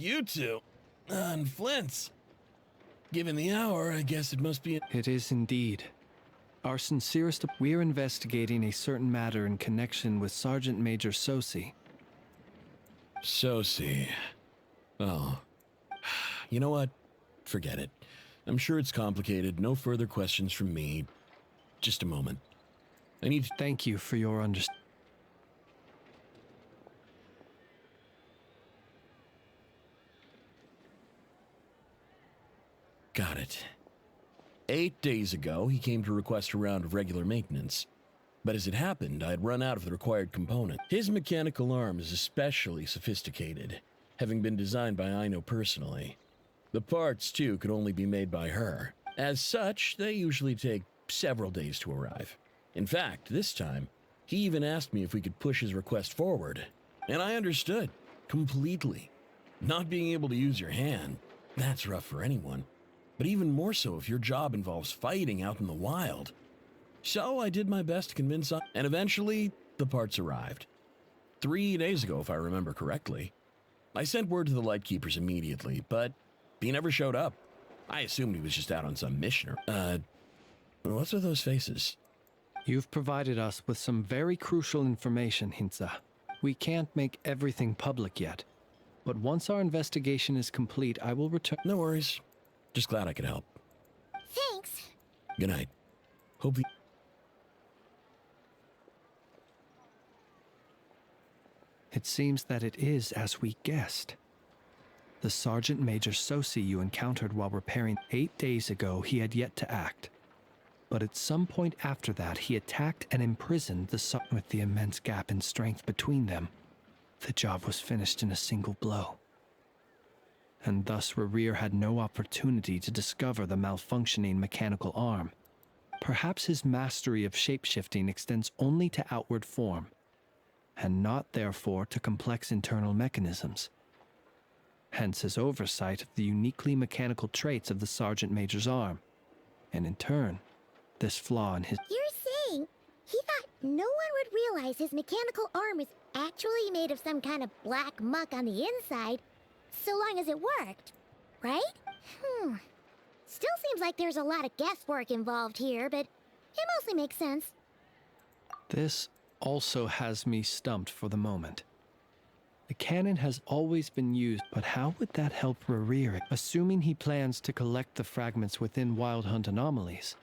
you two. And Flint's. Given the hour, I guess it must be... It is indeed. Our sincerest... We're investigating a certain matter in connection with Sergeant Major Sosi. Sosi. Oh. You know what? Forget it. I'm sure it's complicated. No further questions from me. Just a moment. I need to... Thank you for your understanding. Got it. 8 days ago, he came to request a round of regular maintenance. But as it happened, I had run out of the required component. His mechanical arm is especially sophisticated, having been designed by Aino personally. The parts, too, could only be made by her. As such, they usually take several days to arrive. In fact, this time, he even asked me if we could push his request forward. And I understood. Completely. Not being able to use your hand, that's rough for anyone. But even more so if your job involves fighting out in the wild. So I did my best to convince him, and eventually, the parts arrived. 3 days ago, if I remember correctly. I sent word to the Lightkeepers immediately, but he never showed up. I assumed he was just out on some mission. What's with those faces? You've provided us with some very crucial information, Hintsa. We can't make everything public yet, but once our investigation is complete, I will return. No worries. Just glad I could help. Thanks. Good night. Hope the... It seems that it is as we guessed. The Sergeant Major Sosi you encountered while repairing 8 days ago, he had yet to act. But at some point after that, he attacked and imprisoned the Sergeant. With the immense gap in strength between them, the job was finished in a single blow. And thus Rerir had no opportunity to discover the malfunctioning mechanical arm. Perhaps his mastery of shapeshifting extends only to outward form, and not therefore to complex internal mechanisms. Hence his oversight of the uniquely mechanical traits of the Sergeant Major's arm, and in turn, this flaw in his... You're saying he thought no one would realize his mechanical arm is actually made of some kind of black muck on the inside, so long as it worked, right? Still seems like there's a lot of guesswork involved here, but it mostly makes sense. This also has me stumped for the moment. The cannon has always been used, but how would that help Rerir? Assuming he plans to collect the fragments within Wild Hunt anomalies,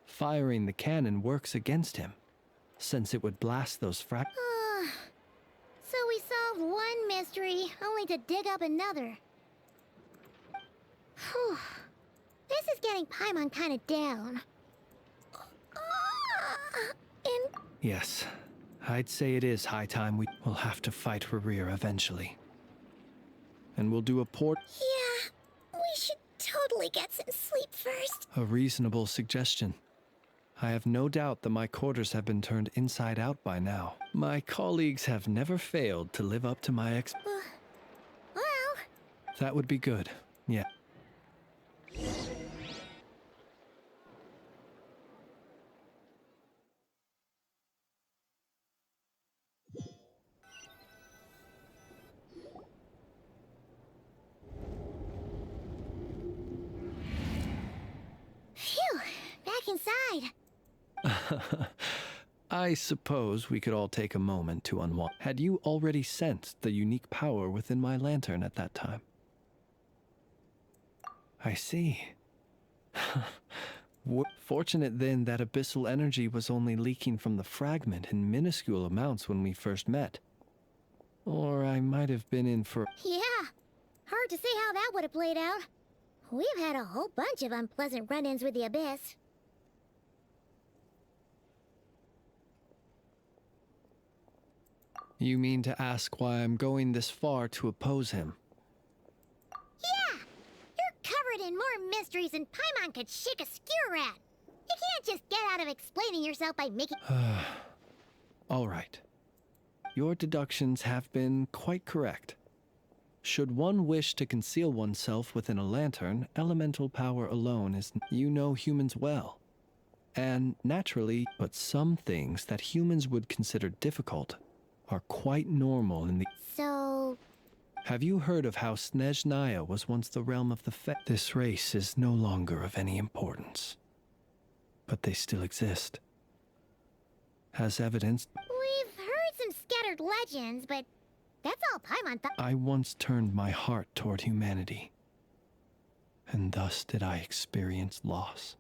firing the cannon works against him, since it would blast those fragments. So we solved one mystery, only to dig up another. Whew. This is getting Paimon kind of down. Yes, I'd say it is high time we will have to fight Rerir eventually. And we'll do a port... Yeah, we should totally get some sleep first. A reasonable suggestion. I have no doubt that my quarters have been turned inside out by now. My colleagues have never failed to live up to my Well... That would be good, yeah. Phew, back inside. I suppose we could all take a moment to unwind. Had you already sensed the unique power within my lantern at that time? I see. Fortunate then that abyssal energy was only leaking from the fragment in minuscule amounts when we first met. Or I might have been in for... Yeah, hard to say how that would have played out. We've had a whole bunch of unpleasant run-ins with the Abyss. You mean to ask why I'm going this far to oppose him? Yeah! You're covered in more mysteries than Paimon could shake a skewer at. You can't just get out of explaining yourself by making... All right. Your deductions have been quite correct. Should one wish to conceal oneself within a lantern, elemental power alone is... You know humans well. And naturally, but some things that humans would consider difficult are quite normal in the... So... Have you heard of how Snezhnaya was once the realm of the This race is no longer of any importance. But they still exist. As evidenced, We've heard some scattered legends, but that's all Paimon thought. I once turned my heart toward humanity. And thus did I experience loss.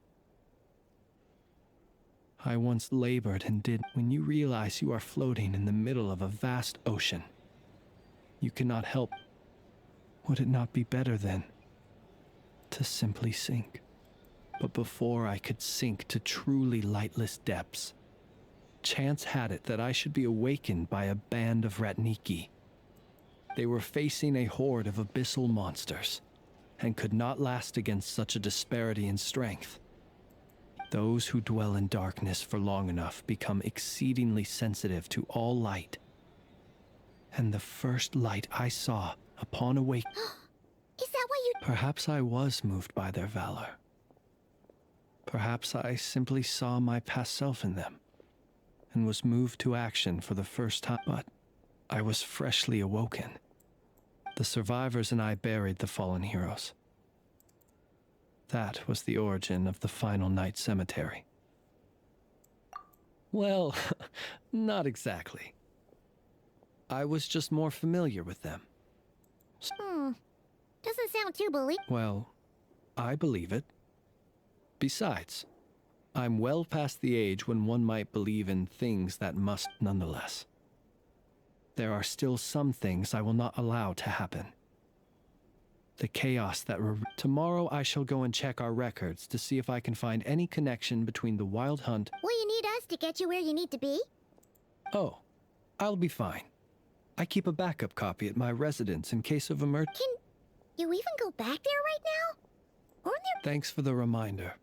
I once labored and did. When you realize you are floating in the middle of a vast ocean, you cannot help. Would it not be better then to simply sink? But before I could sink to truly lightless depths, chance had it that I should be awakened by a band of Ratniki. They were facing a horde of abyssal monsters, and could not last against such a disparity in strength. Those who dwell in darkness for long enough become exceedingly sensitive to all light. And the first light I saw upon awakening... Is that why you... Perhaps I was moved by their valor. Perhaps I simply saw my past self in them, and was moved to action for the first time. But I was freshly awoken. The survivors and I buried the fallen heroes. That was the origin of the Final Night Cemetery. Well, not exactly. I was just more familiar with them. Doesn't sound too Well, I believe it. Besides, I'm well past the age when one might believe in things that must nonetheless. There are still some things I will not allow to happen. The chaos that Tomorrow I shall go and check our records to see if I can find any connection between the Wild Hunt... Will you need us to get you where you need to be? Oh, I'll be fine. I keep a backup copy at my residence in case of emergency. Can you even go back there right now? Or there... Thanks for the reminder.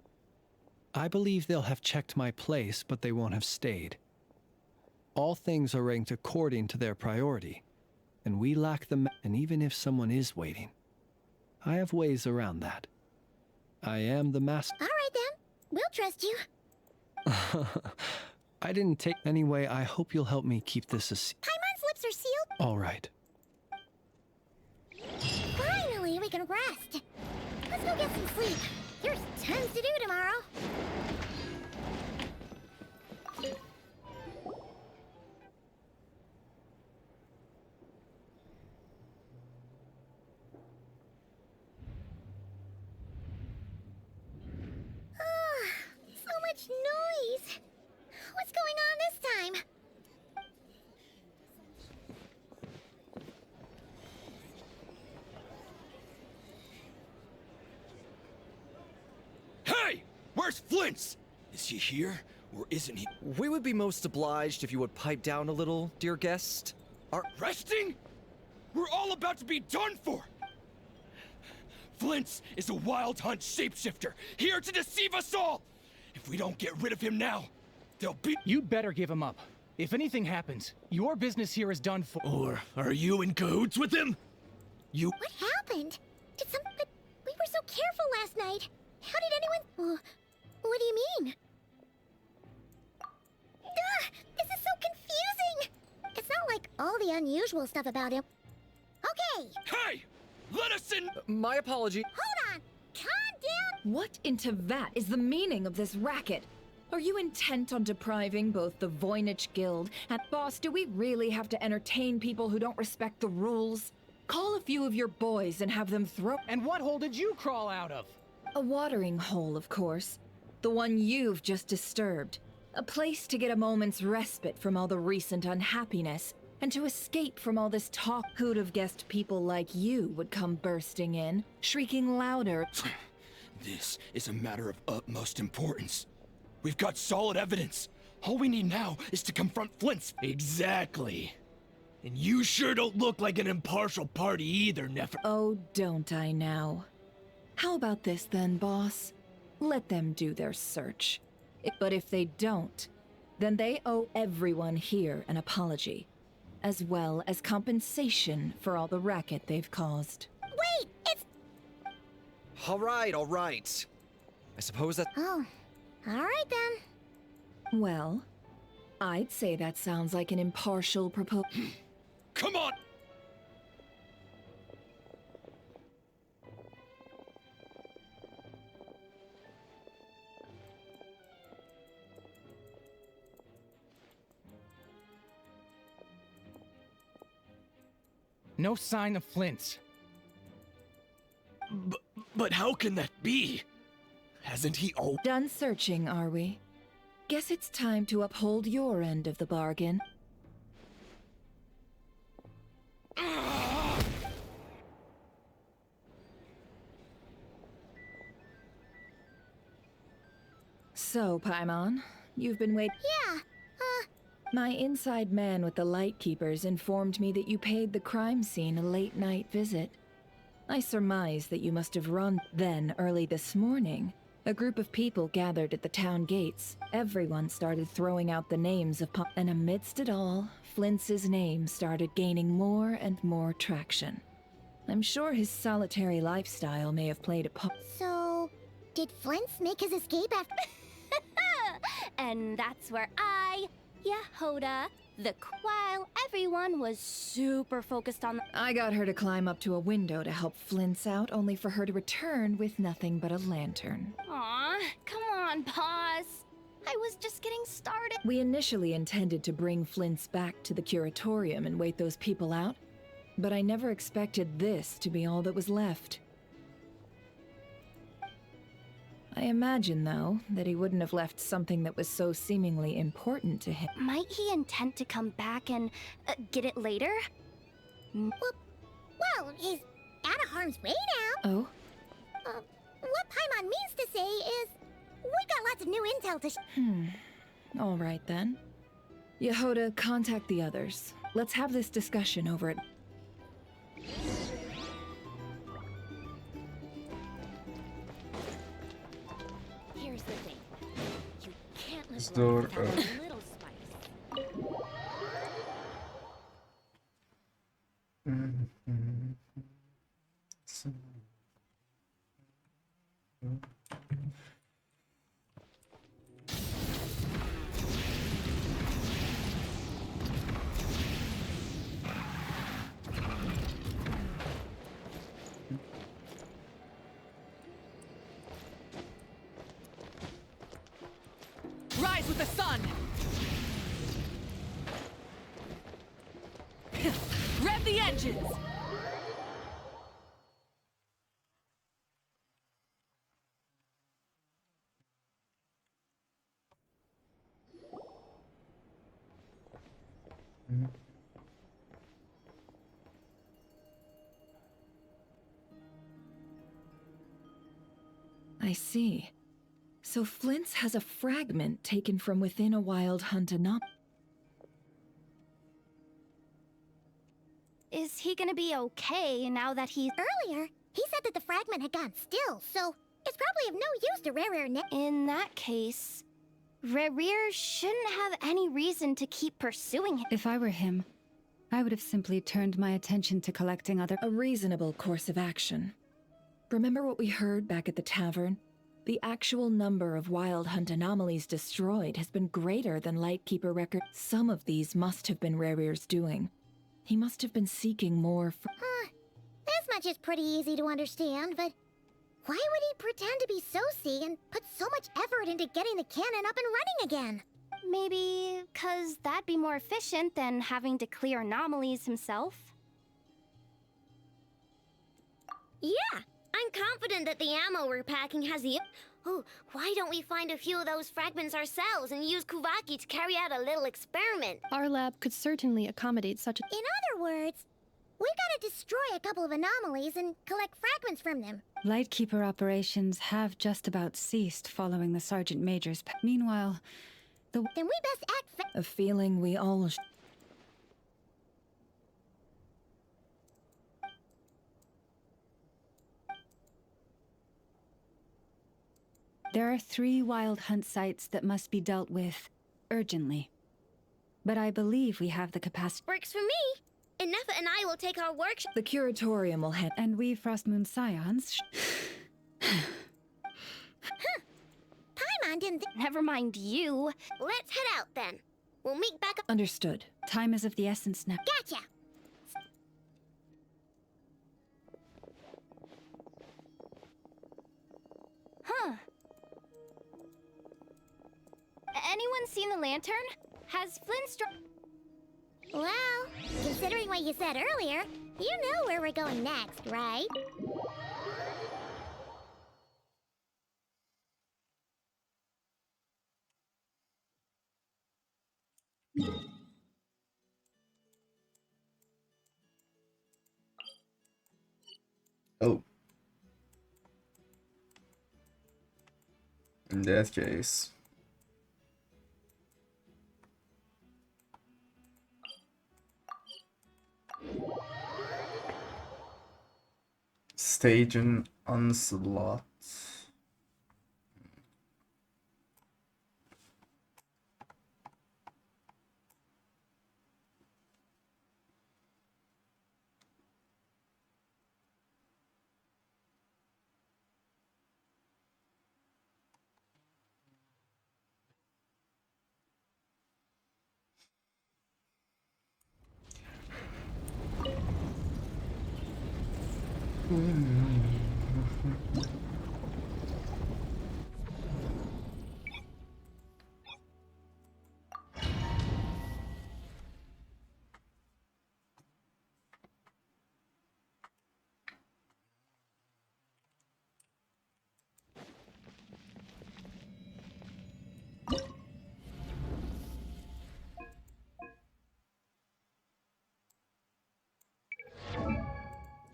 I believe they'll have checked my place, but they won't have stayed. All things are ranked according to their priority, and we lack the and even if someone is waiting, I have ways around that. I am the master. All right then, we'll trust you. I didn't take... Anyway, I hope you'll help me keep this a Paimon's lips are sealed. All right. Finally, we can rest. Let's go get some sleep. There's tons to do tomorrow. So much noise. What's going on this time? Hey! Where's Flint's? Is he here, or isn't he? We would be most obliged if you would pipe down a little, dear guest. Resting? We're all about to be done for! Flint's is a wild hunt shapeshifter, here to deceive us all! If we don't get rid of him now, they'll be— You'd better give him up. If anything happens, your business here is done for— Or are you in cahoots with him? You— What happened? But we were so careful last night. How did anyone... what do you mean? This is so confusing! It's not like all the unusual stuff about him. Okay, Hey! Let us in— My apology. hold on. Calm down. What in Tevat is the meaning of this racket? Are you intent on depriving both the Voynich Guild and— Boss, do we really have to entertain people who don't respect the rules? Call a few of your boys and have them throw— And what hole did you crawl out of? A watering hole, of course. The one you've just disturbed. A place to get a moment's respite from all the recent unhappiness, and to escape from all this talk. Who'd have guessed people like you would come bursting in, shrieking louder? This is a matter of utmost importance. We've got solid evidence. All we need now is to confront Flint's— Exactly. And you sure don't look like an impartial party either, Nefer. Oh, don't I now? How about this then, boss? Let them do their search. But if they don't, then they owe everyone here an apology, as well as compensation for all the racket they've caused. Wait, it's... All right. I suppose that... Oh, all right then. Well, I'd say that sounds like an impartial proposal. Come on! No sign of Flint's. But how can that be? Hasn't he always... Done searching, are we? Guess it's time to uphold your end of the bargain. So, Paimon, you've been waiting. Yeah, My inside man with the Lightkeepers informed me that you paid the crime scene a late-night visit. I surmise that you must have run. Then, early this morning, a group of people gathered at the town gates. Everyone started throwing out the names of and amidst it all, Flint's name started gaining more and more traction. I'm sure his solitary lifestyle may have played a part. so did Flint's make his escape after? And that's where Yehoda, while everyone was super focused on I got her to climb up to a window to help Flint's out, only for her to return with nothing but a lantern. Aw, come on, boss. I was just getting started. We initially intended to bring Flint's back to the curatorium and wait those people out, but I never expected this to be all that was left. I imagine, though, that he wouldn't have left something that was so seemingly important to him. Might he intend to come back and get it later? Well, he's out of harm's way now. Oh? What Paimon means to say is, we got lots of new intel to All right, then. Yehoda, contact the others. Let's have this discussion over it. Here's the thing. You can't live Store, life without a little spice. Rise with the sun! Rev the engines! I see. So Flint's has a fragment taken from within a wild hunt anomaly. Is he gonna be okay now that he's... Earlier, he said that the fragment had gone still, so it's probably of no use to Rare now. In that case, Rerir shouldn't have any reason to keep pursuing him. If I were him, I would have simply turned my attention to collecting other... A reasonable course of action. Remember what we heard back at the tavern? The actual number of wild hunt anomalies destroyed has been greater than Lightkeeper record. Some of these must have been Rerir's doing. He must have been seeking more for... This much is pretty easy to understand, but why would he pretend to be Soci and put so much effort into getting the cannon up and running again? Maybe 'cause that'd be more efficient than having to clear anomalies himself? Yeah, I'm confident that the ammo we're packing has the... Oh, why don't we find a few of those fragments ourselves and use Kuvaki to carry out a little experiment? Our lab could certainly accommodate such a... In other words, we gotta destroy a couple of anomalies and collect fragments from them. Lightkeeper operations have just about ceased following the Sergeant Major's... Meanwhile, the... Then we best act A feeling we all... There are 3 wild hunt sites that must be dealt with urgently. But I believe we have the capacity... Works for me. Enough and I will take our workshop... The curatorium will head... And we Frostmoon Scions... Paimon didn't... Never mind you. Let's head out then. We'll meet back up... Understood. Time is of the essence now. Gotcha! Huh. Anyone seen the lantern? Has Flint Well, considering what you said earlier, you know where we're going next, right? Oh. In that case. Stage an onslaught.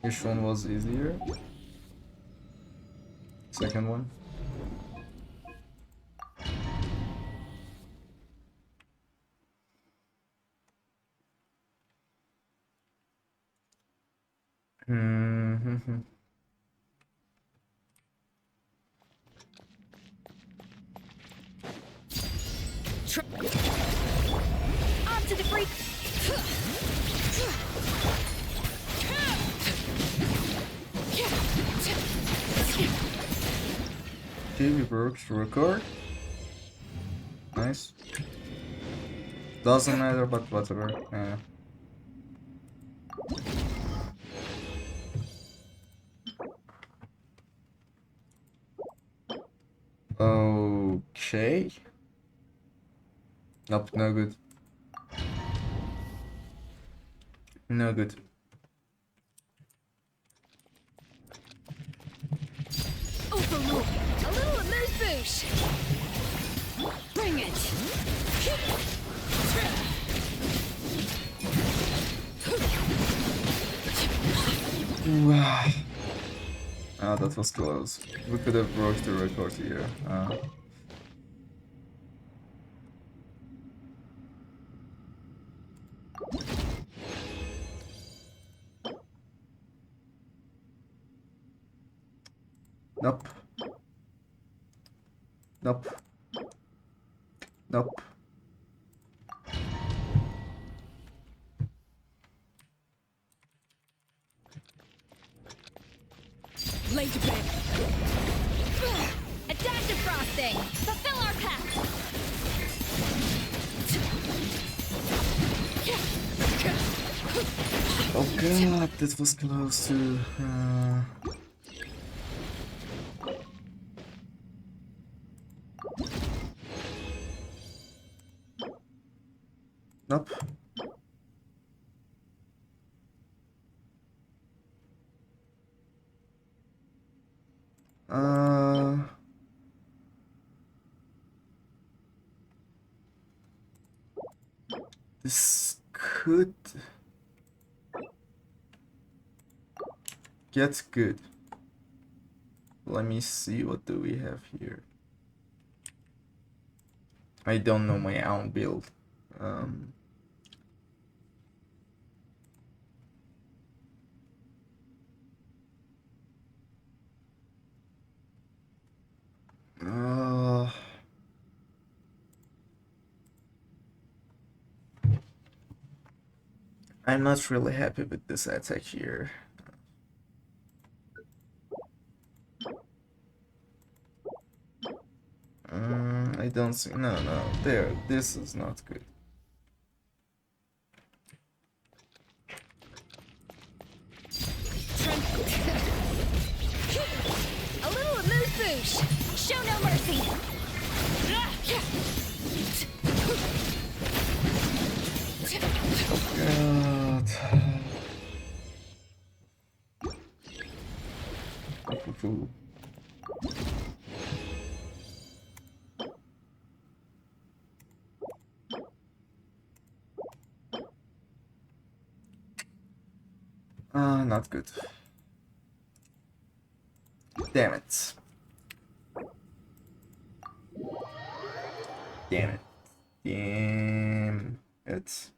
Which one was easier? Second one. Mm-hmm. On to the freak. Okay, we broke the record. Nice. Doesn't matter, but whatever. Yeah. Okay. Nope, no good. No good. Overrule. A little amuse-bouche. Bring it. Wow. Ah, that was close. We could have broke the record here. Nope. Nope. Nope. Lay to bed. A dash of frosting. Fulfill our pact. Oh god, that was close to... Nope. This could get good. Let me see, what do we have here? I don't know my own build. I'm not really happy with this attack here. I don't see. No, there. This is not good. A little amuse-bouche. Show no mercy. God. Ooh. Not good. Damn it. Damn it. Damn it.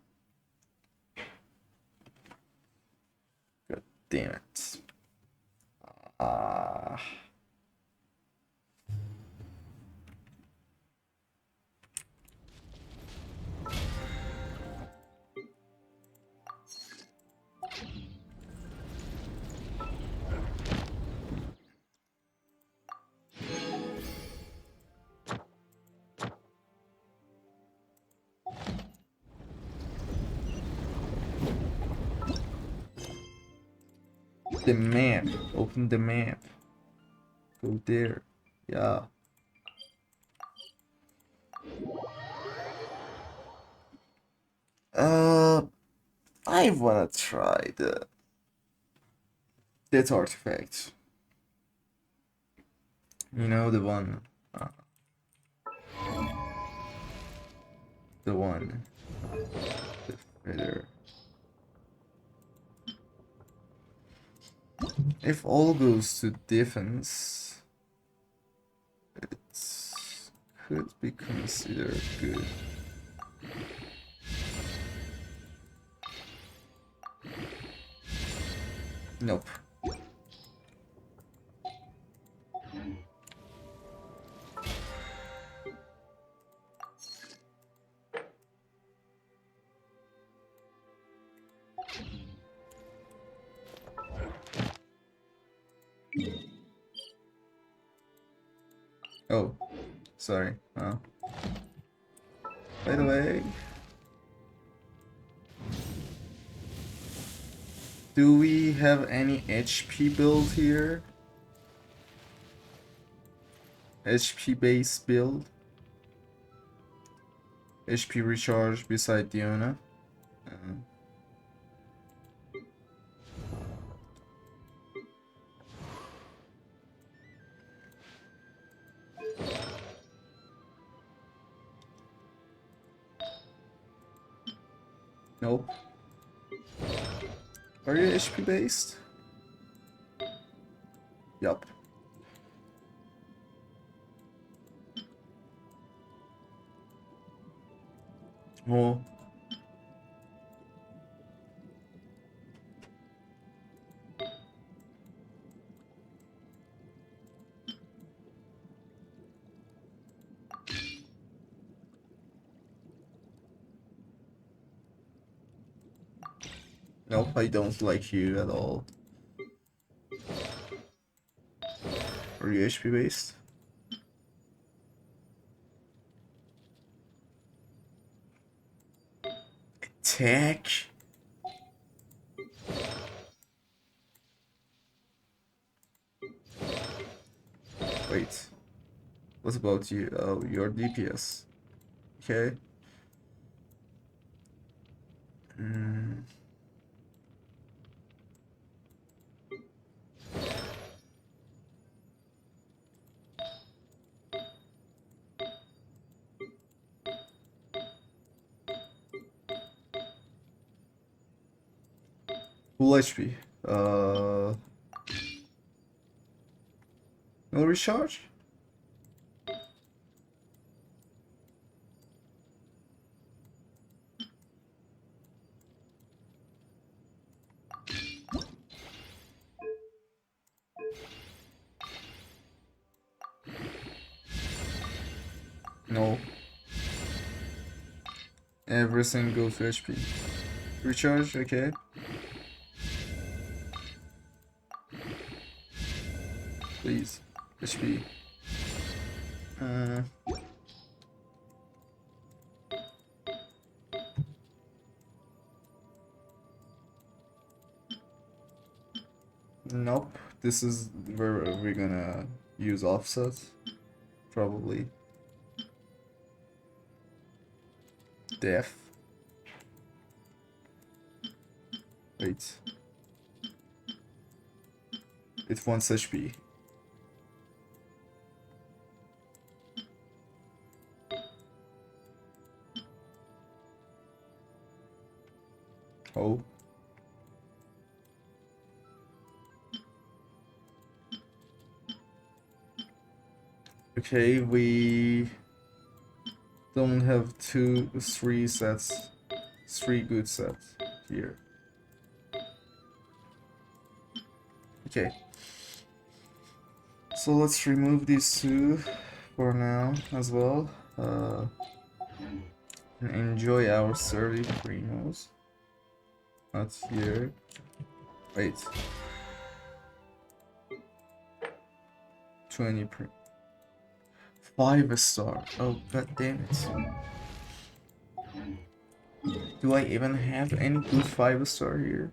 God damn it. The map. Open the map. Go there. Yeah. I wanna try that artifact. You know, the one. The one. The feather. If all goes to defense, it could be considered good. Nope. Oh, sorry. By the way, do we have any HP build here? HP base build? HP recharge beside Diona? Nope. Are you HP based? Yup. Oh. Nope, I don't like you at all. Are you HP based? Attack? Wait. What about you? Oh, your DPS. Okay. Full HP. No recharge? No. Everything goes to HP. Recharge, okay. Please. HP. Nope. This is where we're gonna use offset. Probably. Def. Wait. It wants HP. Oh. Okay, we don't have 3 sets, 3 good sets here. Okay. So let's remove these 2 for now as well. And enjoy our 30 primos. Not here. Wait. 20 prim. 5-star. Oh, god damn it. Do I even have any good 5-star here?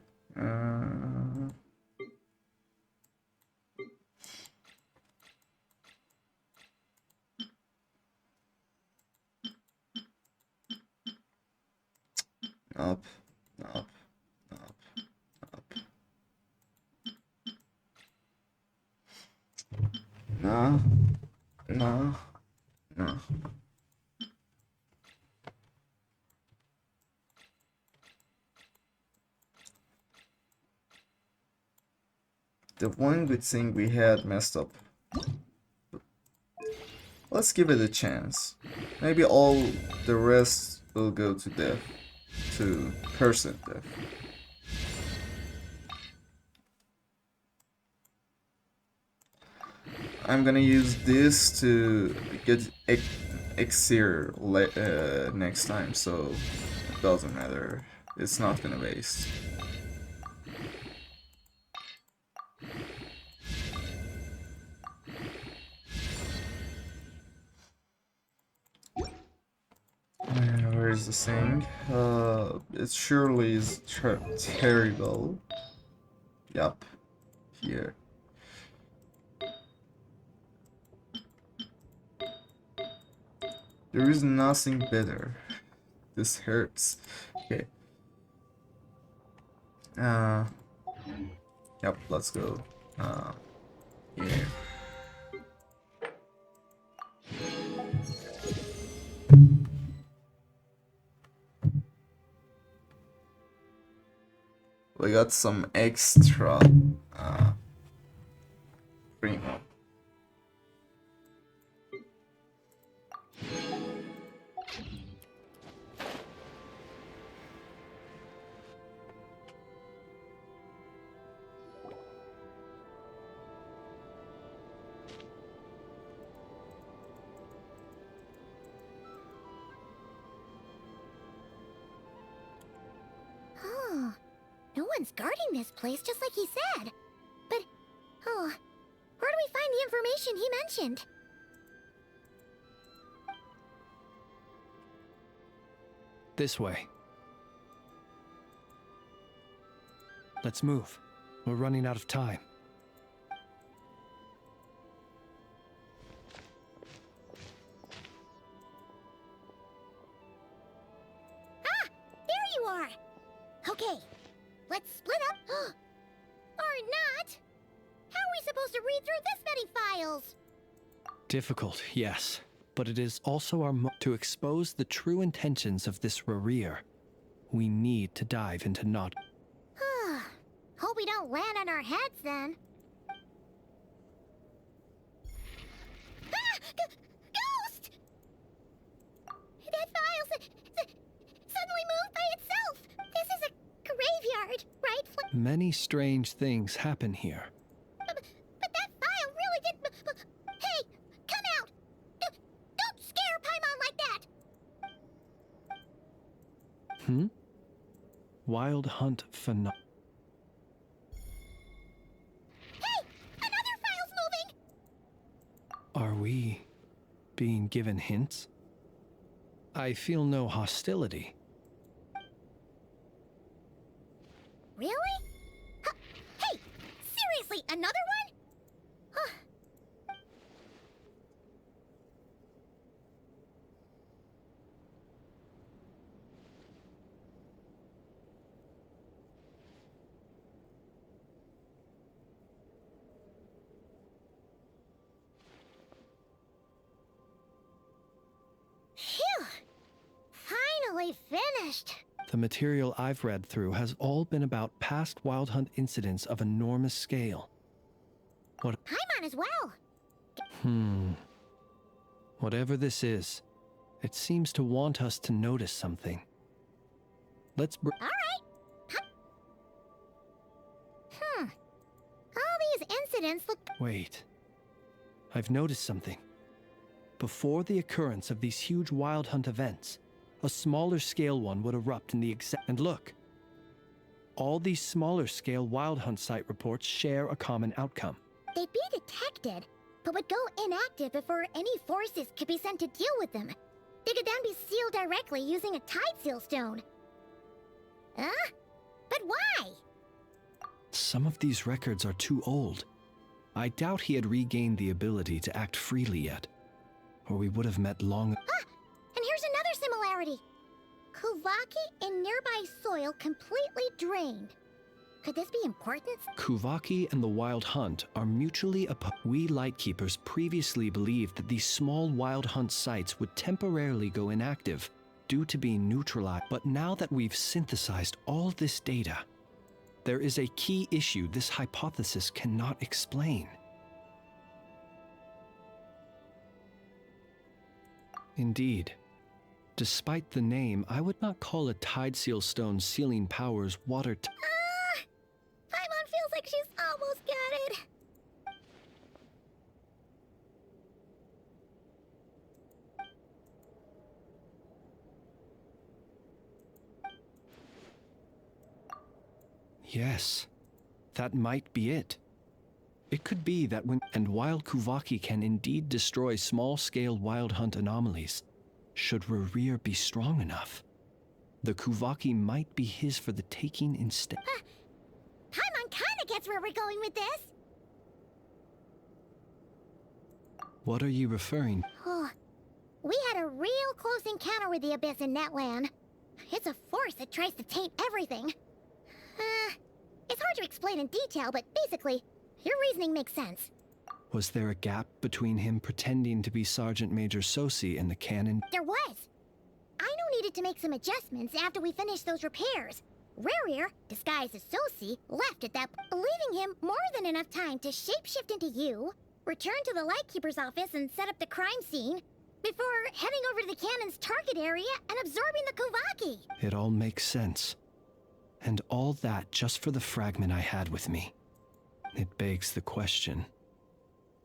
Up, up, up, up. No, no, no. The one good thing we had messed up. Let's give it a chance. Maybe all the rest will go to death. To person death. I'm gonna use this to get Exir next time, so it doesn't matter. It's not gonna waste. Where is the thing? It surely is terrible. Yup. Here. There is nothing better. This hurts. Okay. Yep, let's go. Here. We got some extra primo. Oh, no one's guarding this place just like he said. But, oh, where do we find the information he mentioned? This way. Let's move. We're running out of time. Ah! There you are! Okay, let's split up. Or not! How are we supposed to read through this many files? Difficult, yes. But it is also our to expose the true intentions of this Rereer. We need to dive into Nod. Hope we don't land on our heads then. Ah! Ghost! That file suddenly moved by itself. This is a graveyard, right? Many strange things happen here. But that file really did. Hey, come out! Don't scare Paimon like that. Wild Hunt Phenom. Are we being given hints? I feel no hostility. Really? Hey, seriously, another one? finally finished. The material I've read through has all been about past wild hunt incidents of enormous scale. What? Paimon as well. Whatever this is, it seems to want us to notice something. Let's All right. All these incidents look... Wait. I've noticed something. Before the occurrence of these huge wild hunt events, a smaller scale one would erupt in the exact... And look. All these smaller scale wild hunt site reports share a common outcome. They'd be detected, but would go inactive before any forces could be sent to deal with them. They could then be sealed directly using a tide seal stone. Huh? But why? Some of these records are too old. I doubt he had regained the ability to act freely yet, or we would have met long... Ah! And here's another similarity. Kuvaki in nearby soil completely drained. Could this be important? Kuvaki and the Wild Hunt are mutually opposed. We Lightkeepers previously believed that these small Wild Hunt sites would temporarily go inactive due to being neutralized. But now that we've synthesized all this data, there is a key issue this hypothesis cannot explain. Indeed. Despite the name, I would not call a Tide Seal Stone sealing powers water... Paimon feels like she's almost got it. Yes, that might be it. It could be that when... And while Kuvaki can indeed destroy small-scale wild hunt anomalies, should Rerir be strong enough, the Kuvaki might be his for the taking instead. Paimon kinda gets where we're going with this. What are you referring? Oh, we had a real close encounter with the Abyss in Netland. It's a force that tries to taint everything. It's hard to explain in detail, but basically, your reasoning makes sense. Was there a gap between him pretending to be Sergeant Major Sosi and the cannon? There was. Aino needed to make some adjustments after we finished those repairs. Rerir, disguised as Sosi, left at that, leaving him more than enough time to shapeshift into you, return to the Lightkeeper's office and set up the crime scene, before heading over to the cannon's target area and absorbing the Kuvaki. It all makes sense. And all that just for the fragment I had with me. It begs the question,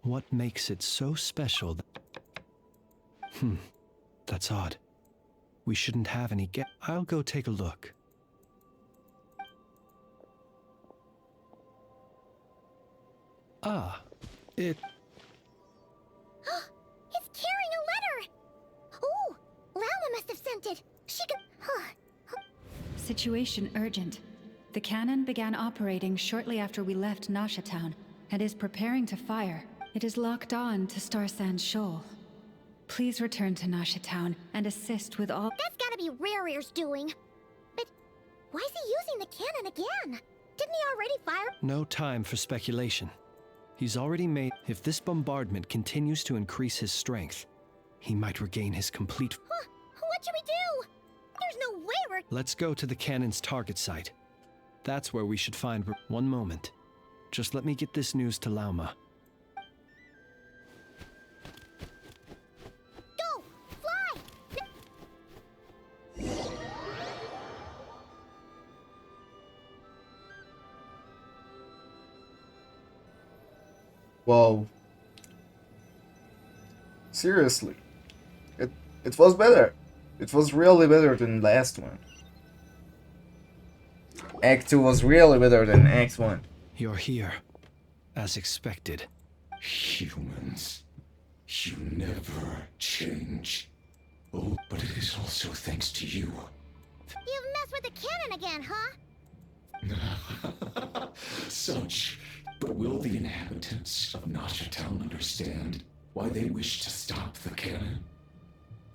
what makes it so special that... That's odd. We shouldn't have any I'll go take a look. Ah, it... It's carrying a letter! Oh, Lama must have sent it. She could... Situation urgent. The cannon began operating shortly after we left Nasha Town and is preparing to fire. It is locked on to Star Sand Shoal. Please return to Nasha Town and assist with all... That's gotta be Rerir's doing. But why is he using the cannon again? Didn't he already fire? No time for speculation. He's already made... If this bombardment continues to increase his strength, he might regain his complete... What should we do? There's no way we're... Let's go to the cannon's target site. That's where we should find... One moment. Just let me get this news to Lauma. Go! Fly! Whoa. Seriously. It was better. It was really better than last one. Act 2 was really better than Act 1. You're here, as expected. Humans, you never change. Oh, but it is also thanks to you. You've messed with the cannon again, huh? Such. But will the inhabitants of Nasha Town understand why they wish to stop the cannon?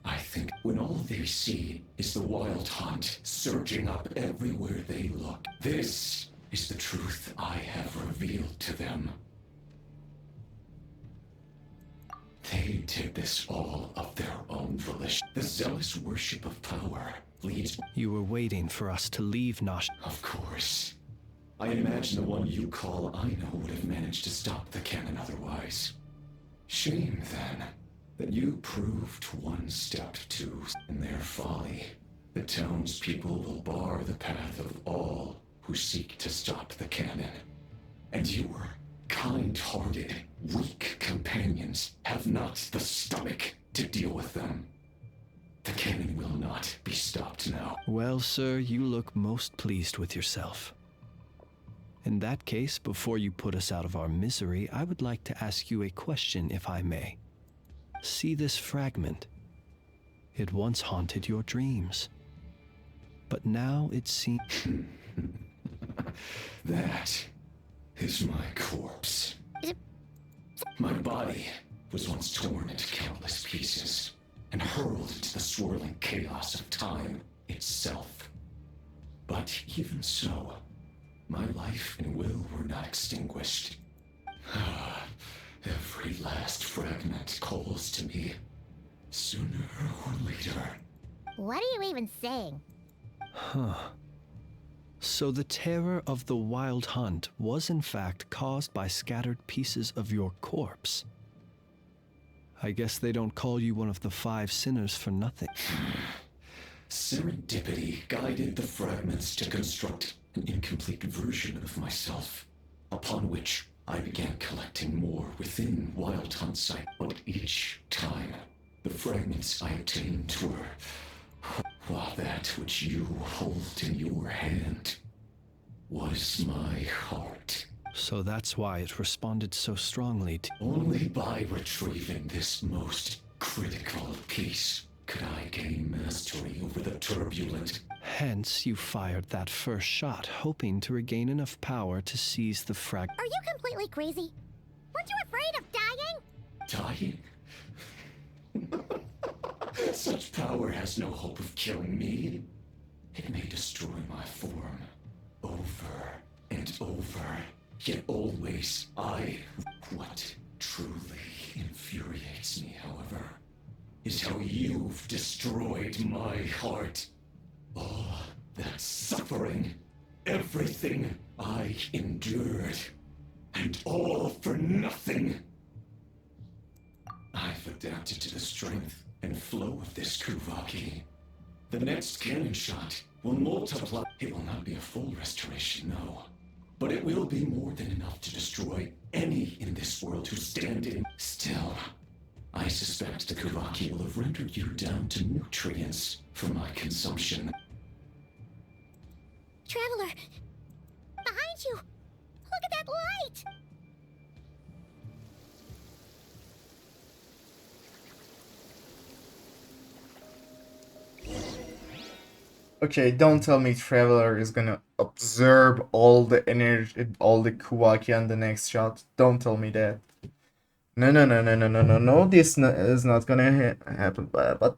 I think when all they see is the wild hunt surging up everywhere they look, this is the truth I have revealed to them. They did this all of their own volition. The zealous worship of power leads. You were waiting for us to leave Nosh. Of course. I imagine the one you call I know would have managed to stop the cannon otherwise. Shame, then, that you proved one step too in their folly. The townspeople will bar the path of all who seek to stop the cannon. And your kind-hearted, weak companions have not the stomach to deal with them. The cannon will not be stopped now. Well, sir, you look most pleased with yourself. In that case, before you put us out of our misery, I would like to ask you a question, if I may. See this fragment? It once haunted your dreams. But now it seems... That is my corpse. My body was once torn into countless pieces and hurled into the swirling chaos of time itself. But even so, my life and will were not extinguished. Every last fragment calls to me, sooner or later. What are you even saying? Huh. So the terror of the wild hunt was in fact caused by scattered pieces of your corpse. I guess they don't call you one of the 5 sinners for nothing. Serendipity guided the fragments to construct an incomplete version of myself, upon which I began collecting more within Wild Hunt site. But each time, the fragments I obtained were, while that which you hold in your hand was my heart. So that's why it responded so strongly to... Only by retrieving this most critical piece could I gain mastery over the turbulent. Hence, you fired that first shot, hoping to regain enough power to seize the frag... Are you completely crazy? Weren't you afraid of dying? Dying? Such power has no hope of killing me. It may destroy my form over and over, yet always What truly infuriates me, however, is how you've destroyed my heart. All that suffering, everything I endured, and all for nothing. I've adapted to the strength and flow of this Kuvaki. The next cannon shot will multiply. It will not be a full restoration, no. But it will be more than enough to destroy any in this world who stand in. Still, I suspect the Kuvaki will have rendered you down to nutrients for my consumption. Traveler! Behind you! Look at that light! Okay, don't tell me Traveler is gonna absorb all the energy, all the Kuvaki on the next shot. Don't tell me that. No. This is not gonna happen. But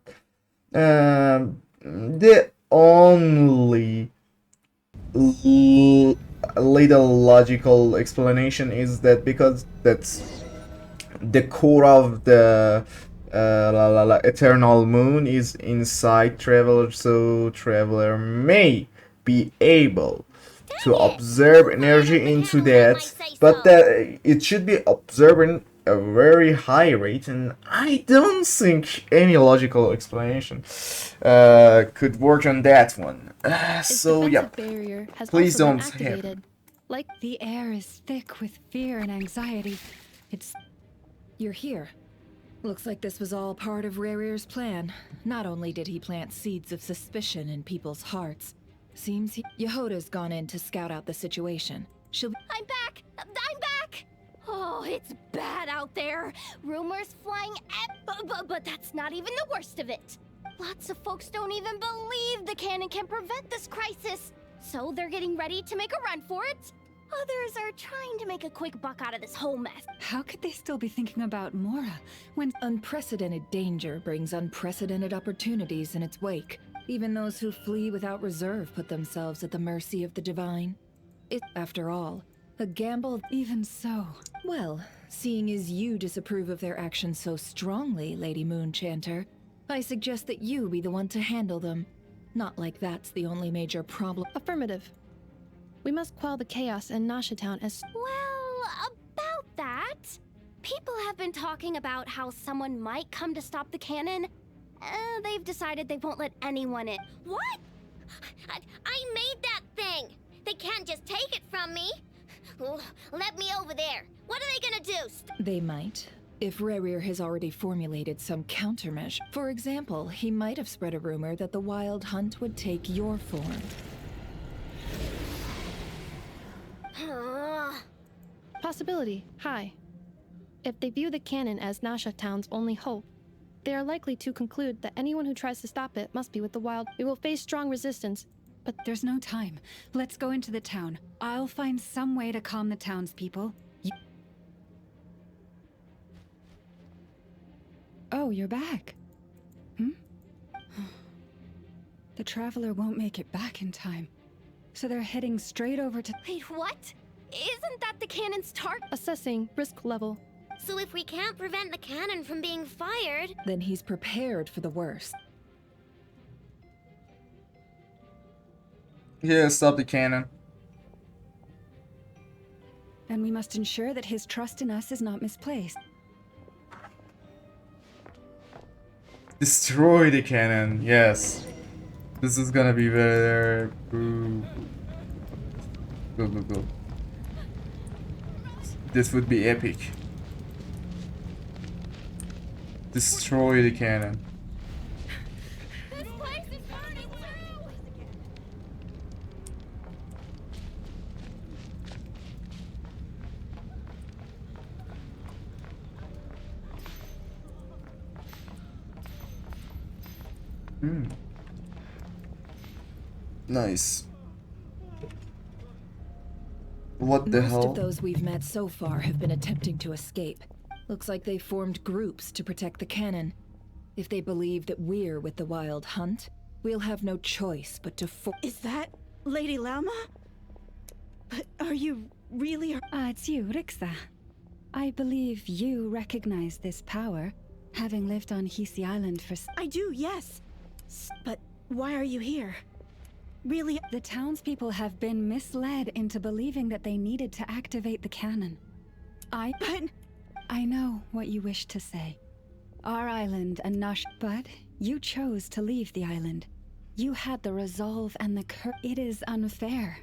the only little logical explanation is that because that's the core of the Eternal Moon is inside Traveler, so Traveler may be able to absorb energy into that, but that it should be absorbing a very high rate, and I don't think any logical explanation could work on that one. So yeah, please don't happen. Like the air is thick with fear and anxiety. You're here. Looks like this was all part of Rarir's plan. Not only did he plant seeds of suspicion in people's hearts, seems Yehoda's gone in to scout out the situation. I'm back! I'm back! Oh, it's bad out there. Rumors flying but that's not even the worst of it. Lots of folks don't even believe the cannon can prevent this crisis. So they're getting ready to make a run for it. Others are trying to make a quick buck out of this whole mess. How could they still be thinking about Mora when unprecedented danger brings unprecedented opportunities in its wake? Even those who flee without reserve put themselves at the mercy of the divine. It's, after all, a gamble. Even so. Well, seeing as you disapprove of their actions so strongly, Lady Moonchanter, I suggest that you be the one to handle them. Not like that's the only major problem. Affirmative. We must quell the chaos in Nasha Town as... Well, about that, people have been talking about how someone might come to stop the cannon. They've decided they won't let anyone in. What? I made that thing. They can't just take it from me. Oh, let me over there. What are they gonna do? They might. If Rerir has already formulated some countermeasure. For example, he might have spread a rumor that the Wild Hunt would take your form. Possibility, high. If they view the cannon as Nasha Town's only hope, they are likely to conclude that anyone who tries to stop it must be with the Wild. We will face strong resistance, but there's no time. Let's go into the town. I'll find some way to calm the townspeople. Oh, you're back. The Traveler won't make it back in time. So they're heading straight over to... Wait, what? Isn't that the cannon's target? Assessing risk level. So if we can't prevent the cannon from being fired... Then he's prepared for the worst. Yeah, stop the cannon. And we must ensure that his trust in us is not misplaced. Destroy the cannon, yes. This is gonna be better. Go. This would be epic. Destroy the cannon. This place is burning through! Nice. What the hell? Most of those we've met so far have been attempting to escape. Looks like they formed groups to protect the cannon. If they believe that we're with the Wild Hunt, we'll have no choice but to Is that Lady Lama? But are you really... it's you, Rixa. I believe you recognize this power, having lived on Hisi Island for... I do, yes. But why are you here? Really? The townspeople have been misled into believing that they needed to activate the cannon. I know what you wish to say. Our island and but you chose to leave the island. You had the resolve and the courage. It is unfair,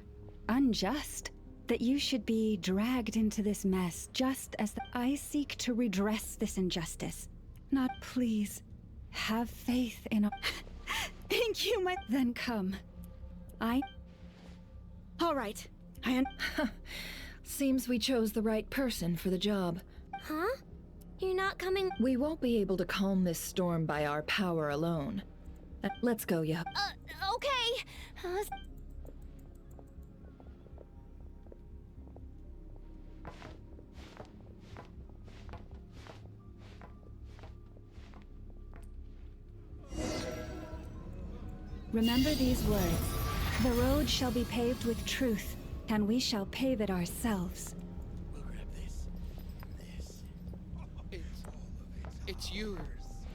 unjust, that you should be dragged into this mess just as I seek to redress this injustice. Not please, have faith in Thank you, my... Then come. All right. Seems we chose the right person for the job. Huh? You're not coming... We won't be able to calm this storm by our power alone. Let's go, yeah. Okay. Remember these words. The road shall be paved with truth, and we shall pave it ourselves. We'll grab this. It's yours,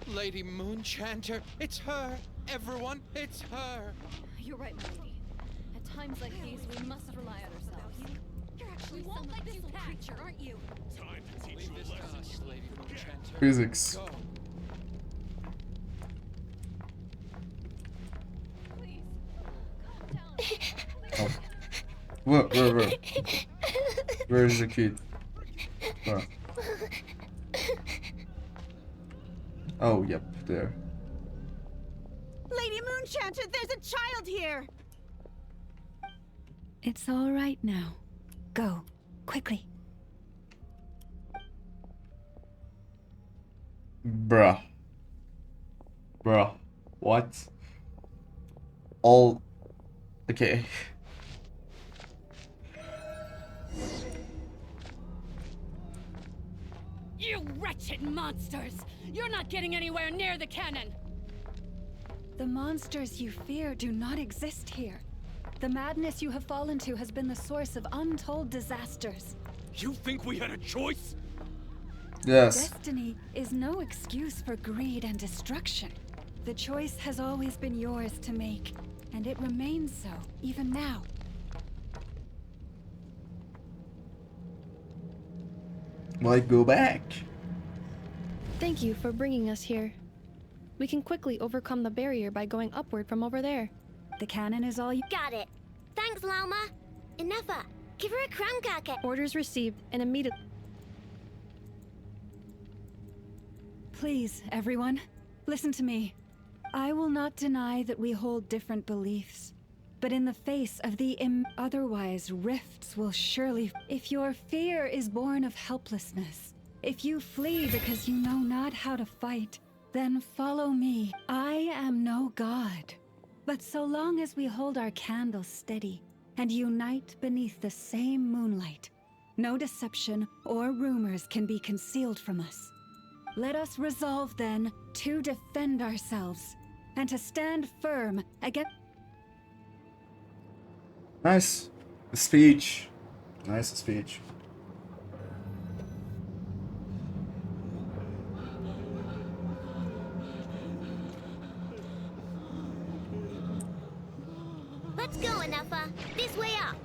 Lady Moonchanter. It's her. Everyone, it's her. You're right, my lady. At times like these, we must rely on ourselves. You're actually some like this creature, aren't you? Time to teach you a lesson, Lady Moonchanter. Physics. Go. Oh. Where? Where is the kid? Where? Oh, yep, there. Lady Moonchanter, there's a child here! It's all right now. Go, quickly. Bruh. What? All... Okay. You wretched monsters! You're not getting anywhere near the cannon! The monsters you fear do not exist here. The madness you have fallen to has been the source of untold disasters. You think we had a choice? Yes. Destiny is no excuse for greed and destruction. The choice has always been yours to make, and it remains so, even now. Why go back? Thank you for bringing us here. We can quickly overcome the barrier by going upward from over there. The cannon is all you— Got it. Thanks, Lauma. Enough. Give her a crown kake. Orders received and immediately. Please, everyone, listen to me. I will not deny that we hold different beliefs, but in the face of the otherwise rifts will surely— If your fear is born of helplessness, if you flee because you know not how to fight, then follow me. I am no god, but so long as we hold our candles steady and unite beneath the same moonlight, no deception or rumors can be concealed from us. Let us resolve, then, to defend ourselves, and to stand firm against— Nice speech. Nice speech. Let's go, Anafa. This way up.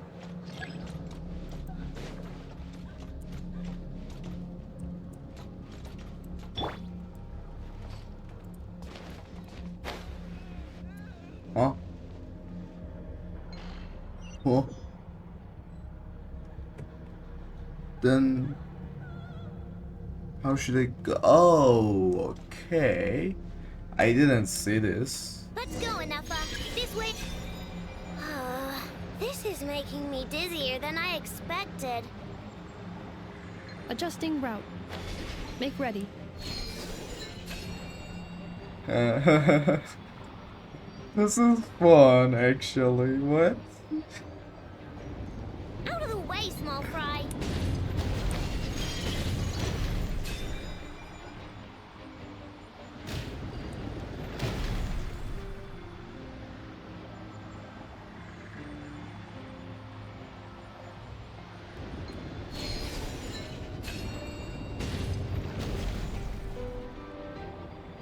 Huh? Huh? Then how should I go? Oh, okay. I didn't see this. Let's go, Anafa. This way. This is making me dizzier than I expected. Adjusting route. Make ready. This is fun, actually. What? Out of the way, small fry.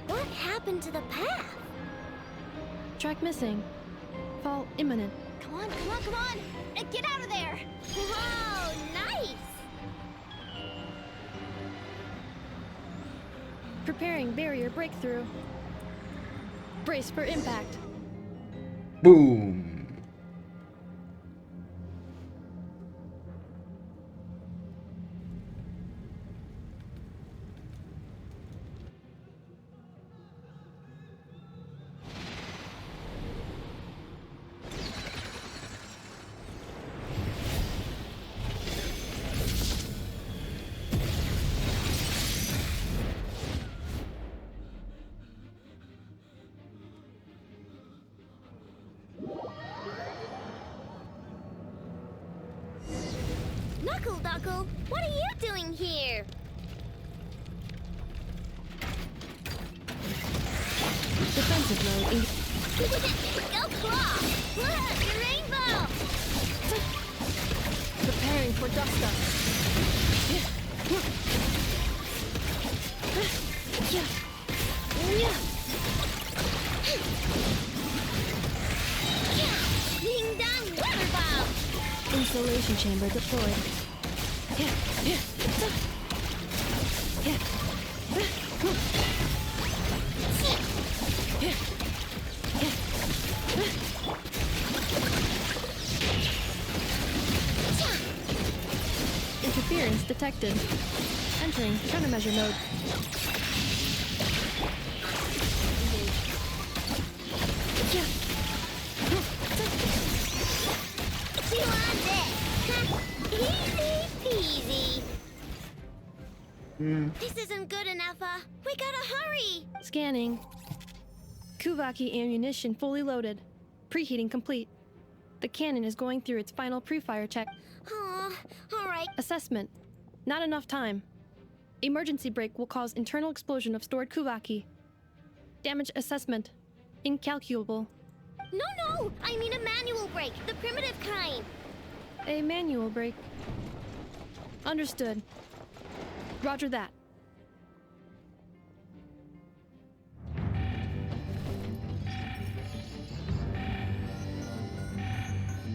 What happened to the path? Track missing. Fall imminent. Come on, come on, come on! Get out of there! Whoa, nice! Preparing barrier breakthrough. Brace for impact. Boom. Knuckle, what are you doing here? Defensive mode. Go claw! Look, your rainbow! Preparing for dust up. Ding dong weather bomb! Insulation chamber deployed. Interference detected. Entering countermeasure mode. Chew on this! Easy peasy! This isn't good enough, we gotta hurry! Scanning. Kuvaki ammunition fully loaded. Preheating complete. The cannon is going through its final pre-fire check. Oh, alright. Assessment. Not enough time. Emergency brake will cause internal explosion of stored Kuvaki. Damage assessment. Incalculable. No! I mean a manual brake, the primitive kind. A manual brake. Understood. Roger that.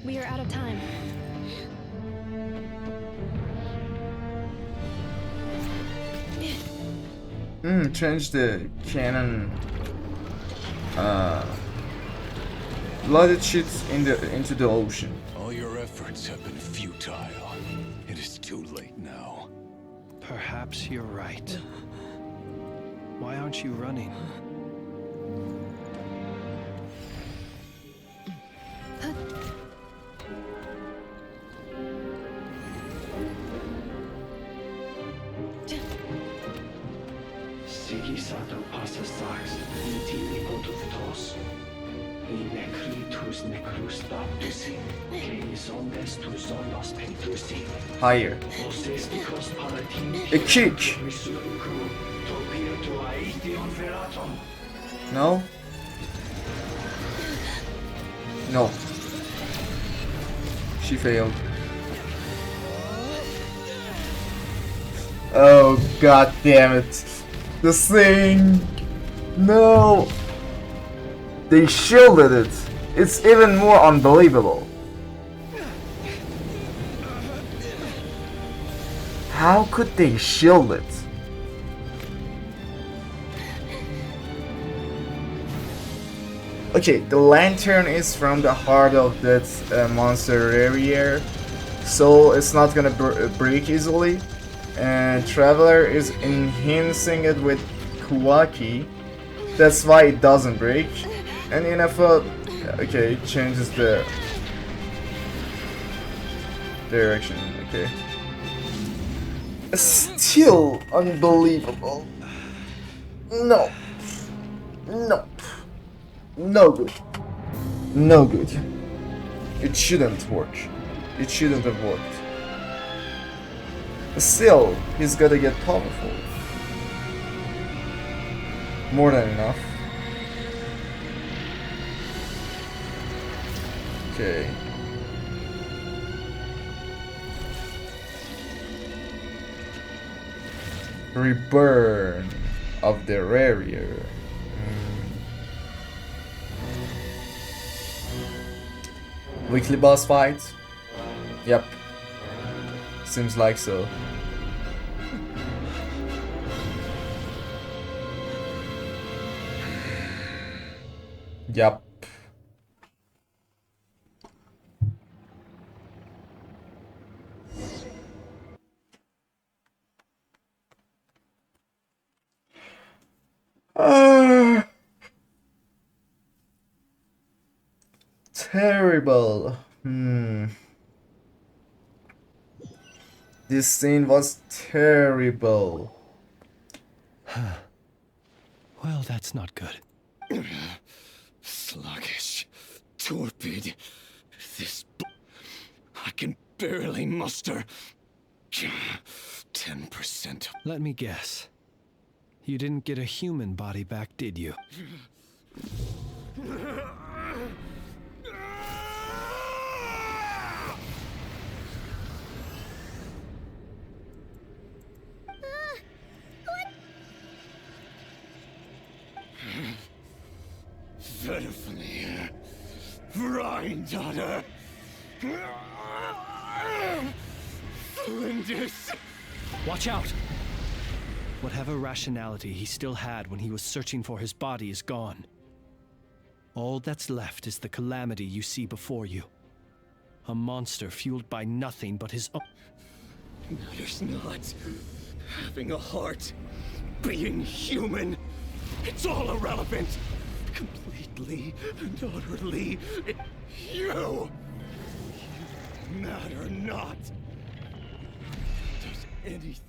We are out of time. Change the cannon. Loaded ships into the ocean. All your efforts have been futile. It is too late now. Perhaps you're right. Why aren't you running? Higher. A kick. No. No. She failed. Oh god damn it. This thing. No. They shielded it. It's even more unbelievable. How could they shield it? Okay, the lantern is from the heart of that monster area, so it's not gonna break easily. And Traveler is enhancing it with Kawaki, that's why it doesn't break. And NFL, okay, it changes the direction. Okay. Still unbelievable. No. Nope. No good. No good. It shouldn't work. It shouldn't have worked. Still, he's gotta get powerful. More than enough. Okay. Reburn of the Rarier. Weekly boss fight? Yep. Seems like so. Yep. Terrible. This scene was terrible. Well, that's not good. Sluggish. Torpid. I can barely muster 10%. Let me guess. You didn't get a human body back, did you? Verfnir. Rhine-daughter. Flinders. Watch out! Whatever rationality he still had when he was searching for his body is gone. All that's left is the calamity you see before you. A monster fueled by nothing but his own. Matters not. Having a heart. Being human. It's all irrelevant. Completely and utterly. You matter not. Does anything.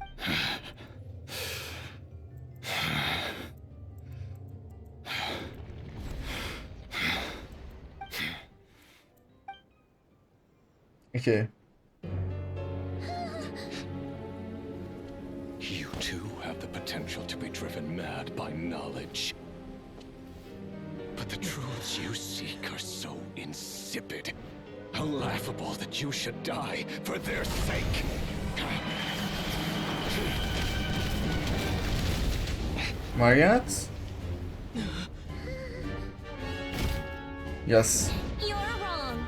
Okay. You too have the potential to be driven mad by knowledge. But the truths you seek are so insipid, how laughable that you should die for their sake. Marionettes? Yes. You're wrong.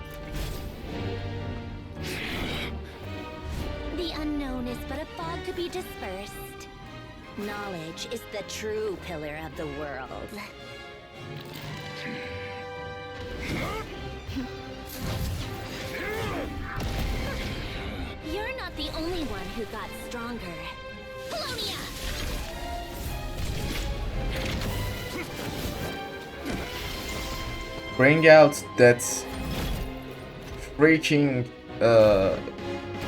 unknown is but a fog to be dispersed. Knowledge is the true pillar of the world. You're not the only one who got stronger. Polonia! Bring out that freaking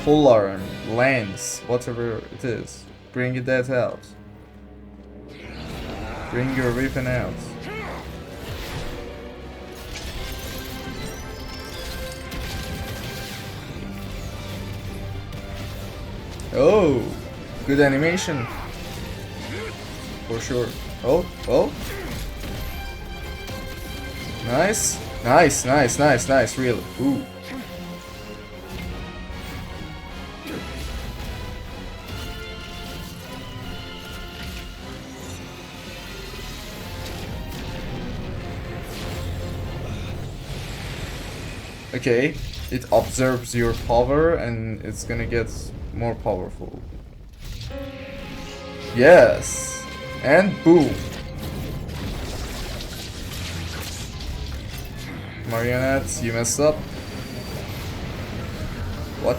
polar lens, whatever it is. Bring that out. Bring your weapon out. Oh, good animation. For sure. Oh, oh. Nice. Nice, nice, nice, nice, really. Ooh. Okay, it observes your power and it's gonna get more powerful. Yes, and boom. Marionettes, you messed up. What?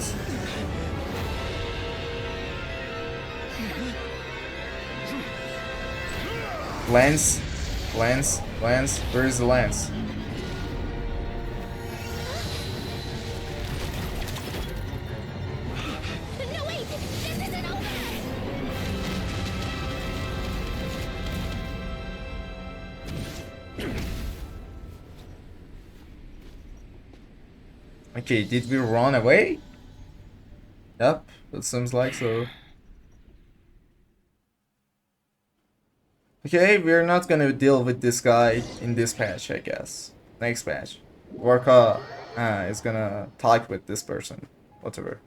Lance? Lance? Lance? Where is the lance? No, wait! This isn't over! Okay, did we run away? Yep, it seems like so. Okay, we're not gonna deal with this guy in this patch, I guess. Next patch. Worka is gonna talk with this person. Whatever.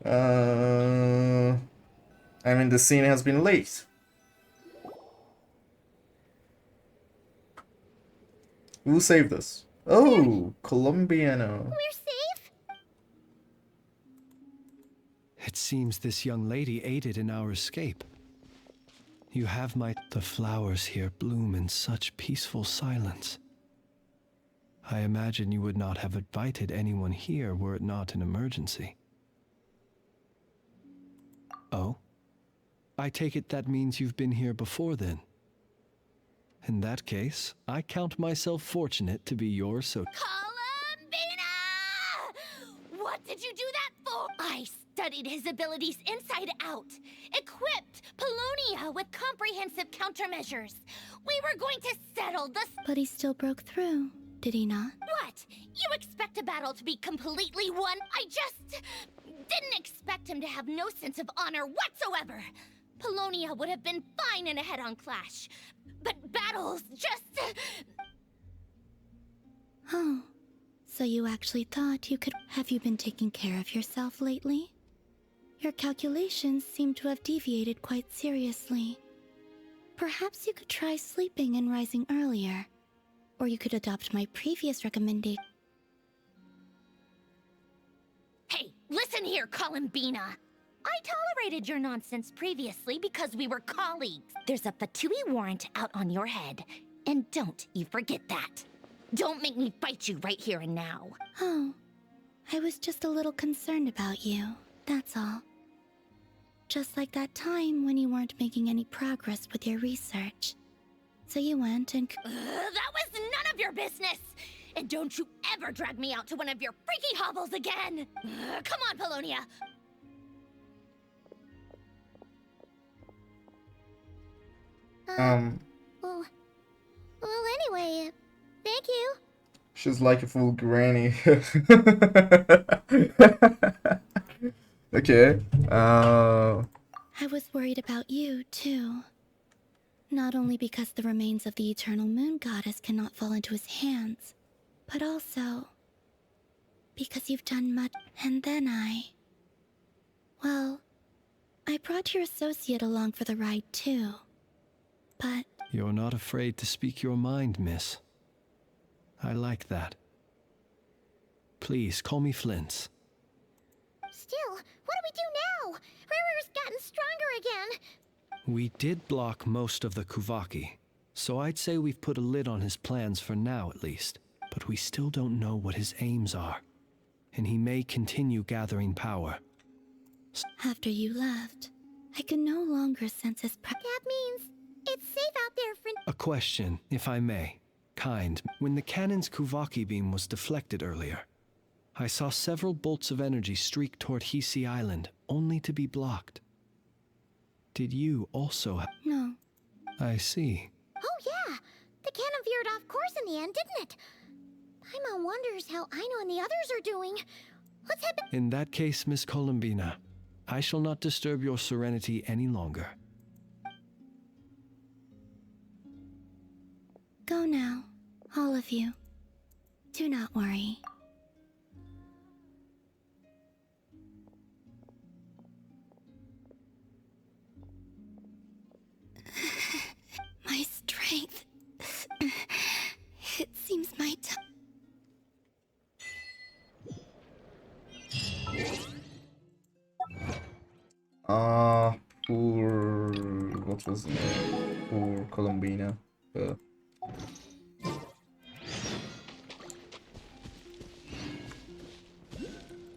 I mean, the scene has been leaked. Who saved us? Oh, Colombiano. We're safe? It seems this young lady aided in our escape. You have my... The flowers here bloom in such peaceful silence. I imagine you would not have invited anyone here were it not an emergency. Oh? I take it that means you've been here before then. In that case, I count myself fortunate to be your Columbina! What did you do that for? I studied his abilities inside out. Equipped Polonia with comprehensive countermeasures. We were going to settle this. But he still broke through, did he not? What? You expect a battle to be completely won? I just didn't expect him to have no sense of honor whatsoever. Polonia would have been fine in a head-on clash. But battles just... Oh, so you actually thought you could... Have you been taking care of yourself lately? Your calculations seem to have deviated quite seriously. Perhaps you could try sleeping and rising earlier. Or you could adopt my previous recommendation. Hey, listen here, Columbina. I tolerated your nonsense previously because we were colleagues. There's a Fatui warrant out on your head. And don't you forget that. Don't make me fight you right here and now. Oh, I was just a little concerned about you, that's all. Just like that time when you weren't making any progress with your research. So you went and... That was none of your business! And don't you ever drag me out to one of your freaky hovels again! Come on, Polonia! Well, anyway, thank you. She's like a full granny. Okay. I was worried about you, too. Not only because the remains of the Eternal Moon Goddess cannot fall into his hands, but also because you've done much. And then well, I brought your associate along for the ride, too. But... You're not afraid to speak your mind, miss. I like that. Please, call me Flint's. Still, what do we do now? River's gotten stronger again. We did block most of the Kuvaki, so I'd say we've put a lid on his plans for now at least. But we still don't know what his aims are, and he may continue gathering power. After you left, I could no longer sense his presence. That means it's safe out there for... A question, if I may. Kind, when the cannon's Kuvaki beam was deflected earlier, I saw several bolts of energy streak toward Hisi Island, only to be blocked. Did you also have... No. I see. Oh yeah, the cannon veered off course in the end, didn't it? Paimon wonders how Aino and the others are doing. What's happened? In that case, Miss Columbina, I shall not disturb your serenity any longer. Go now, all of you. Do not worry. My strength. It seems my time. Poor... what was the name? Poor Columbina.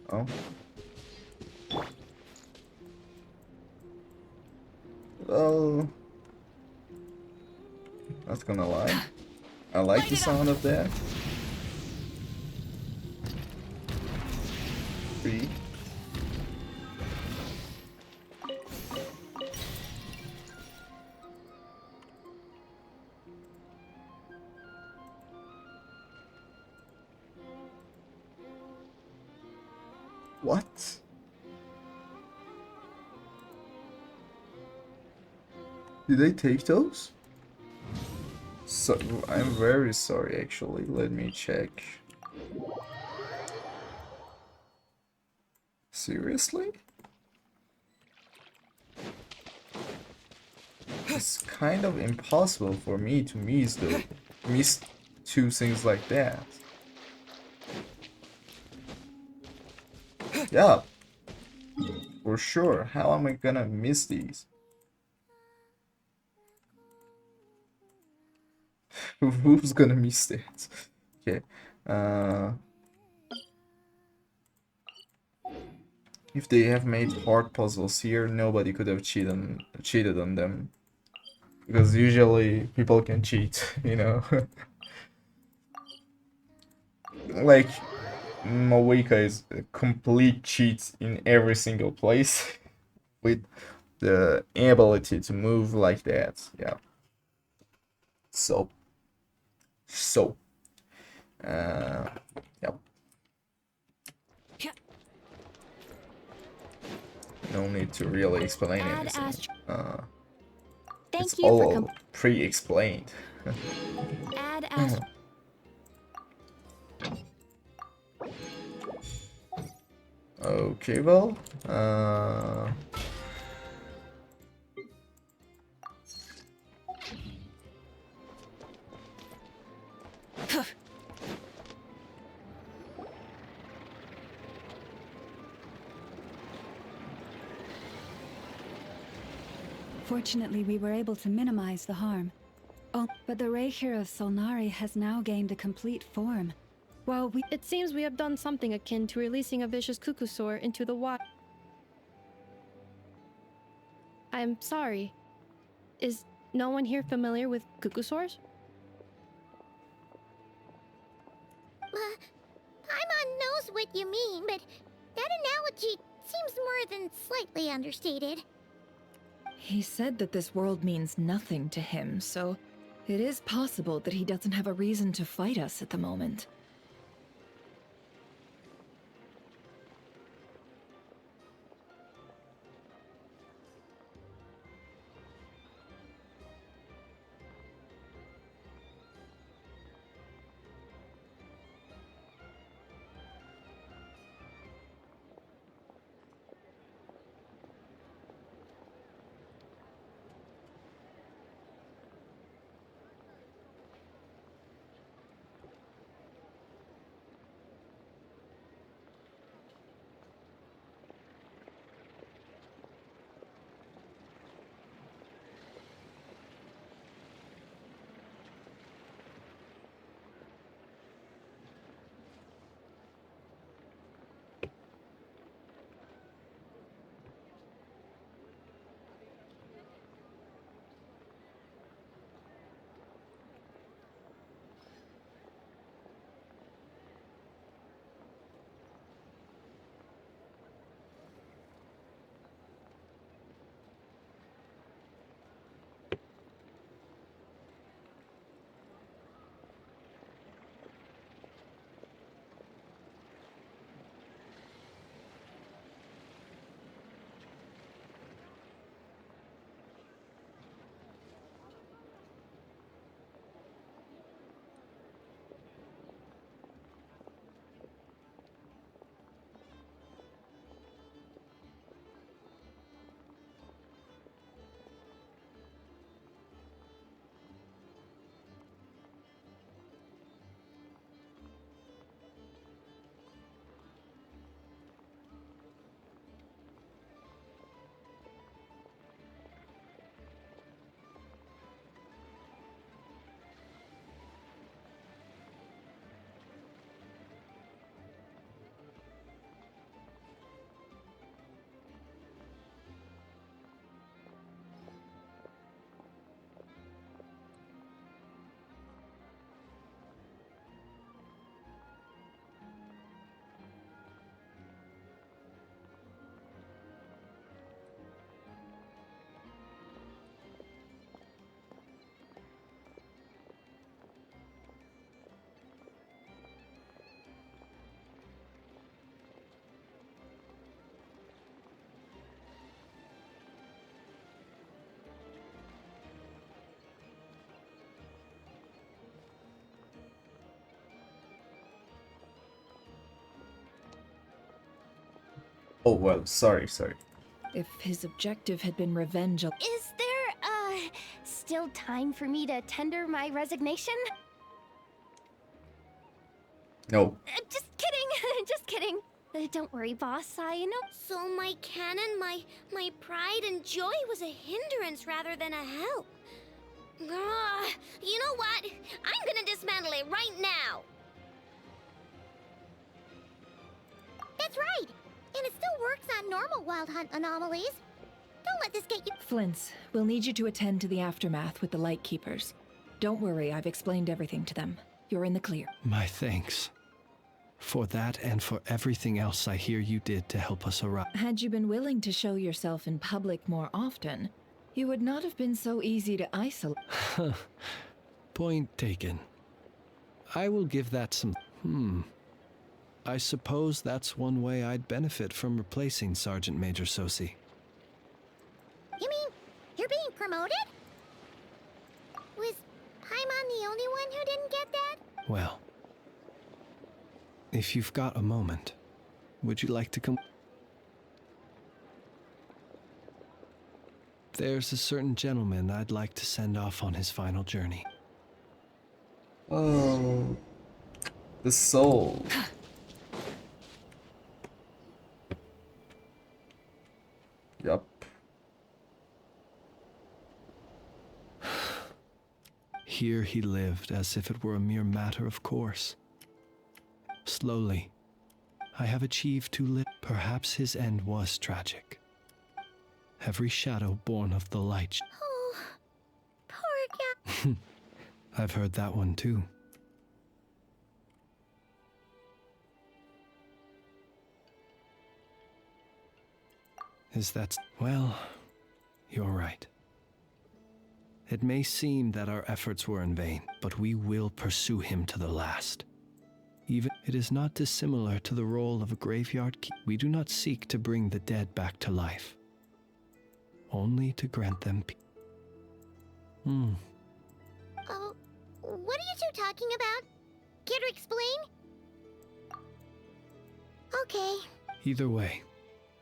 Oh. Well... not gonna lie. I like the sound of that. 3. What? Did they take those? So, I'm very sorry actually, let me check. Seriously? It's kind of impossible for me to miss two things like that. Yeah, for sure. How am I gonna miss these? Who's gonna miss that? Okay. If they have made hard puzzles here, nobody could have cheated on them. Because usually people can cheat, you know. Like Mawika is a complete cheat in every single place with the ability to move like that. Yeah. So yep. No need to really explain anything. It's all pre-explained. Add Ast. Okay, well, Fortunately, we were able to minimize the harm. Oh, but the Reikir of Solnari has now gained a complete form. While we... It seems we have done something akin to releasing a vicious Kukusaur into the wild. I'm sorry. Is no one here familiar with Kukusaurs? Paimon knows what you mean, but that analogy seems more than slightly understated. He said that this world means nothing to him, so it is possible that he doesn't have a reason to fight us at the moment. Oh, well, sorry. If his objective had been revenge, Is there, still time for me to tender my resignation? No. Just kidding, just kidding. Don't worry, boss, I know. So my cannon, my pride and joy was a hindrance rather than a help. Ugh, you know what? I'm gonna dismantle it right now. That's right. And it still works on normal wild hunt anomalies. Don't let this get you. Flints, we'll need you to attend to the aftermath with the Lightkeepers. Don't worry, I've explained everything to them. You're in the clear. My thanks. For that and for everything else I hear you did to help us arrive. Had you been willing to show yourself in public more often, you would not have been so easy to isolate. Point taken. I will give that some... I suppose that's one way I'd benefit from replacing Sergeant Major Sosi. You mean you're being promoted? Was Paimon the only one who didn't get that? Well, if you've got a moment, would you like to come? There's a certain gentleman I'd like to send off on his final journey. Oh, the soul. Yup. Here he lived as if it were a mere matter of course. Slowly, I have achieved to live. Perhaps his end was tragic. Every shadow born of the light. Oh, poor guy. I've heard that one too. Is that... Well, you're right. It may seem that our efforts were in vain, but we will pursue him to the last. Even it is not dissimilar to the role of a graveyard keeper. We do not seek to bring the dead back to life, only to grant them peace. Oh, what are you two talking about? Care to explain? Okay. Either way,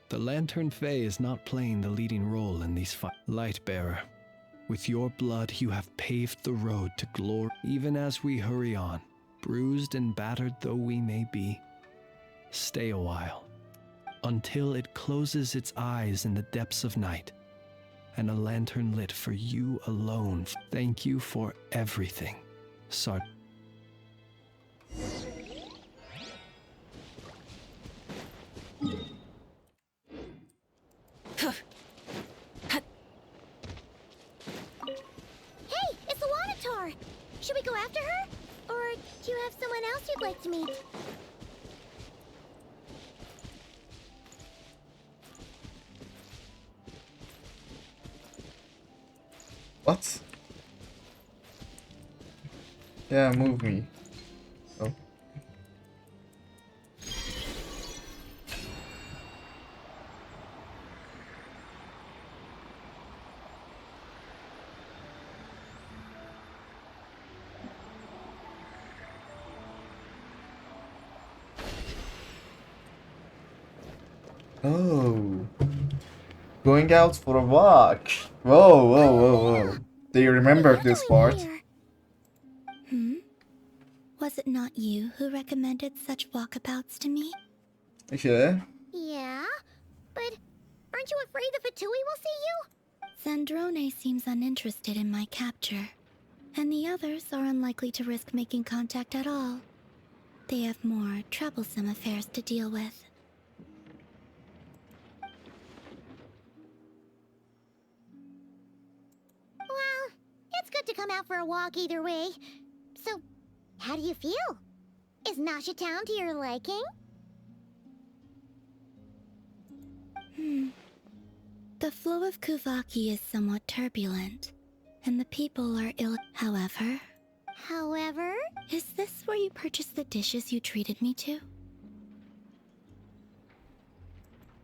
the Lantern Fae is not playing the leading role in these fights. Lightbearer, with your blood you have paved the road to glory. Even as we hurry on, bruised and battered though we may be, stay a while, until it closes its eyes in the depths of night, and a lantern lit for you alone. Thank you for everything, Sergeant. Hey, it's the Wanatar! Should we go after her? Or do you have someone else you'd like to meet? What? Yeah, move me. Oh. Oh. Going out for a walk. Whoa. Do you remember this part? Was it not you who recommended such walkabouts to me? Okay. Yeah, but aren't you afraid the Fatui will see you? Zandrone seems uninterested in my capture, and the others are unlikely to risk making contact at all. They have more troublesome affairs to deal with. Well, it's good to come out for a walk either way. So, how do you feel? Is Nasha Town to your liking? The flow of Kuvaki is somewhat turbulent, and the people are ill. However... Is this where you purchased the dishes you treated me to?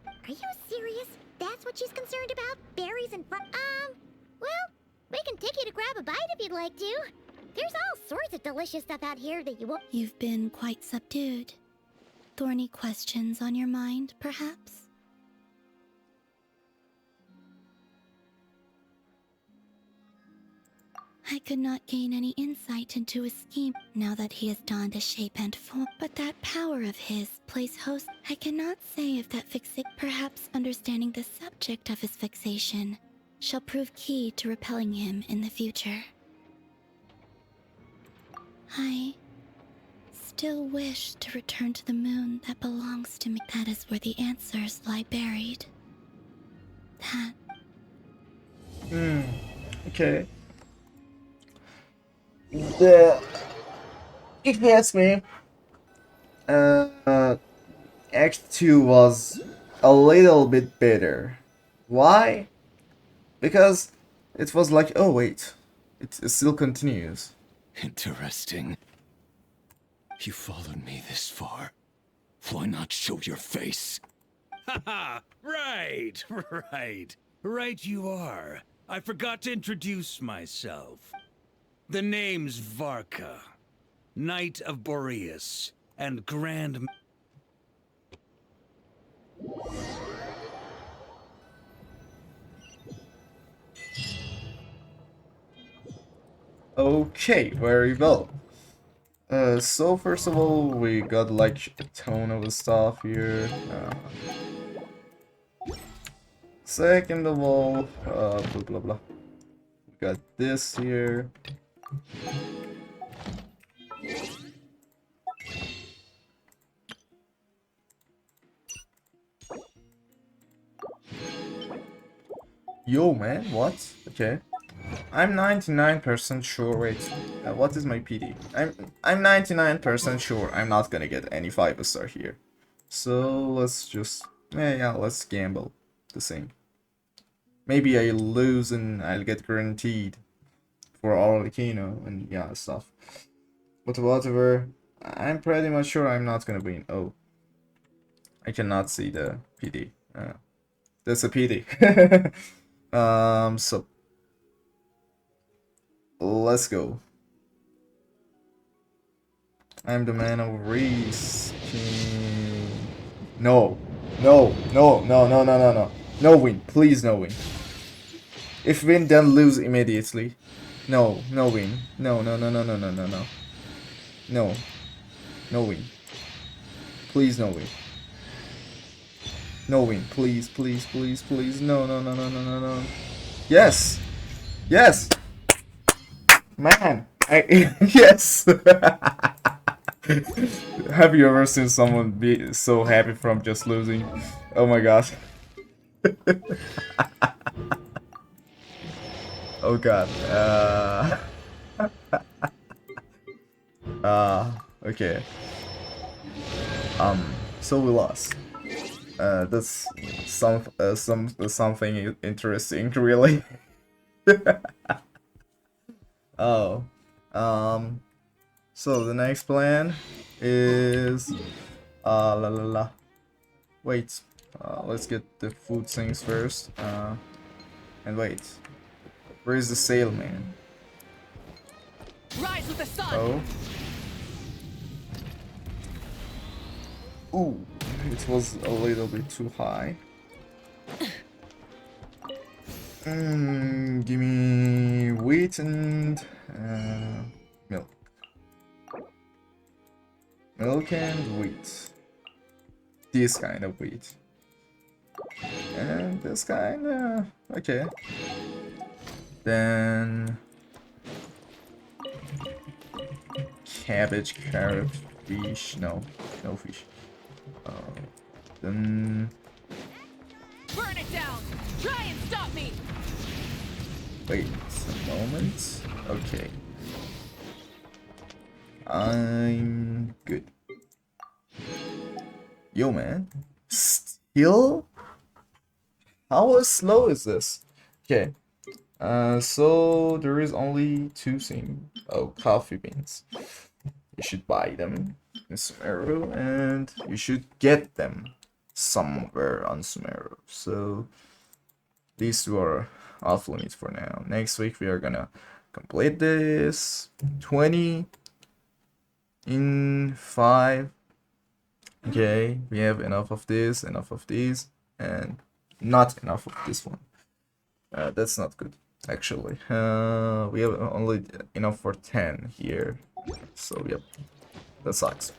Are you serious? That's what she's concerned about? Berries and well, we can take you to grab a bite if you'd like to. There's all sorts of delicious stuff out here that you won't... You've been quite subdued. Thorny questions on your mind, perhaps? I could not gain any insight into his scheme now that he has donned a shape and form. But that power of his plays host. I cannot say if that perhaps understanding the subject of his fixation shall prove key to repelling him in the future. I still wish to return to the moon that belongs to me. That is where the answers lie buried. That. Okay. If you ask me, Act 2 was a little bit better. Why? Because it was like, oh wait, it still continues. Interesting. You followed me this far. Why not show your face? Haha, right, right you are. I forgot to introduce myself. The name's Varka, Knight of Boreas, and Grand... Okay, very well. So first of all, we got like a ton of stuff here. Second of all, blah blah blah. We got this here. Yo man, what? Okay. I'm 99% sure, wait, what is my PD? I'm 99% sure I'm not gonna get any 5-star here. So let's just, yeah, let's gamble the same. Maybe I lose and I'll get guaranteed for Arlecchino and yeah, stuff. But whatever, I'm pretty much sure I'm not gonna win. Oh, I cannot see the PD. That's a PD. So let's go. I'm the man of risk. No. No. No. No. No. No. No. No. No win. Please no win. If win, then lose immediately. No. No win. No. No. No. No. No. No. No. No. No. No win. Please no win. No win. Please. Please. Please. Please. No. No. No. No. No. No. No. Yes. Yes. Man, yes. Have you ever seen someone be so happy from just losing? Oh my god. Oh god. Okay. So we lost. That's something interesting, really. Oh, so the next plan is, wait, let's get the food things first, and wait, where's the sailman? Rise with the sun. Oh. Ooh, it was a little bit too high. Give me wheat and milk. Milk and wheat. This kind of wheat. And this kind, okay. Then cabbage, carrot, fish. No fish. Then burn it down. Try and stop me. wait a moment. Okay. I'm good. Yo, man. Still? How slow is this? Okay. So there is only 2 things. Oh, coffee beans. You should buy them in Sumeru, and you should get them somewhere on Sumeru. So these 2 are off limits for now. Next week we are gonna complete this 20 in 5. Okay, we have enough of this, and not enough of this one. That's not good. Actually, we have only enough for 10 here, so yep, that sucks.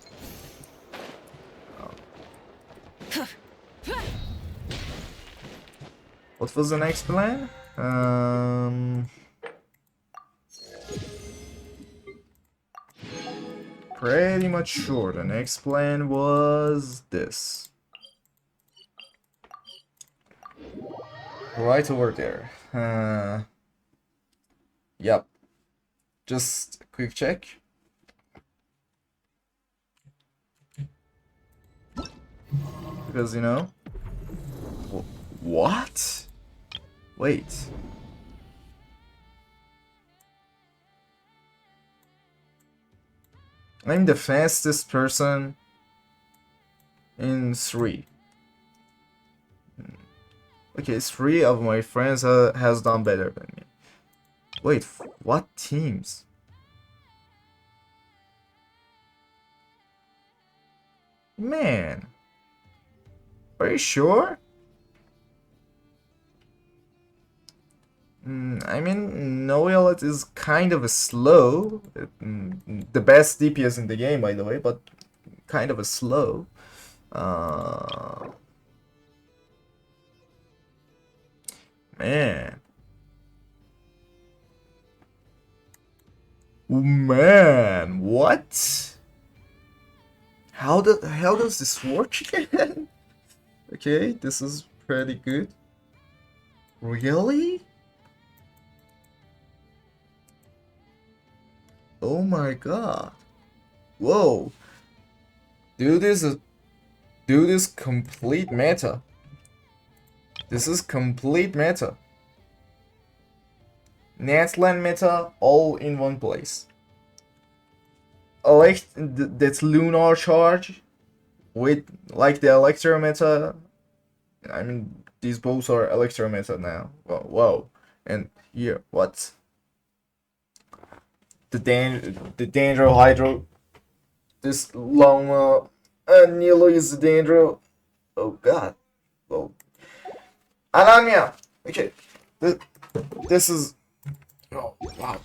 What was the next plan? Pretty much sure the next plan was this. Right over there. Yep. Just a quick check. Because, you know... What? Wait. I'm the fastest person in 3. Okay, 3 of my friends has done better than me. Wait, what teams? Man. Are you sure? I mean, Noelet is kind of a slow. The best DPS in the game, by the way, but kind of a slow. Man. Man, what? How the hell does this work again? Okay, this is pretty good. Really? Oh my god. Whoa. Dude, this is complete meta. This is complete meta. Natlan meta all in one place. That's lunar charge with like the Electro meta. I mean, these both are Electro meta now. Whoa. And here, what? The Dandro Hydro. This Loma and Nilo is the Dandro. Oh god. Well, Ananya. Okay. This is. Oh wow.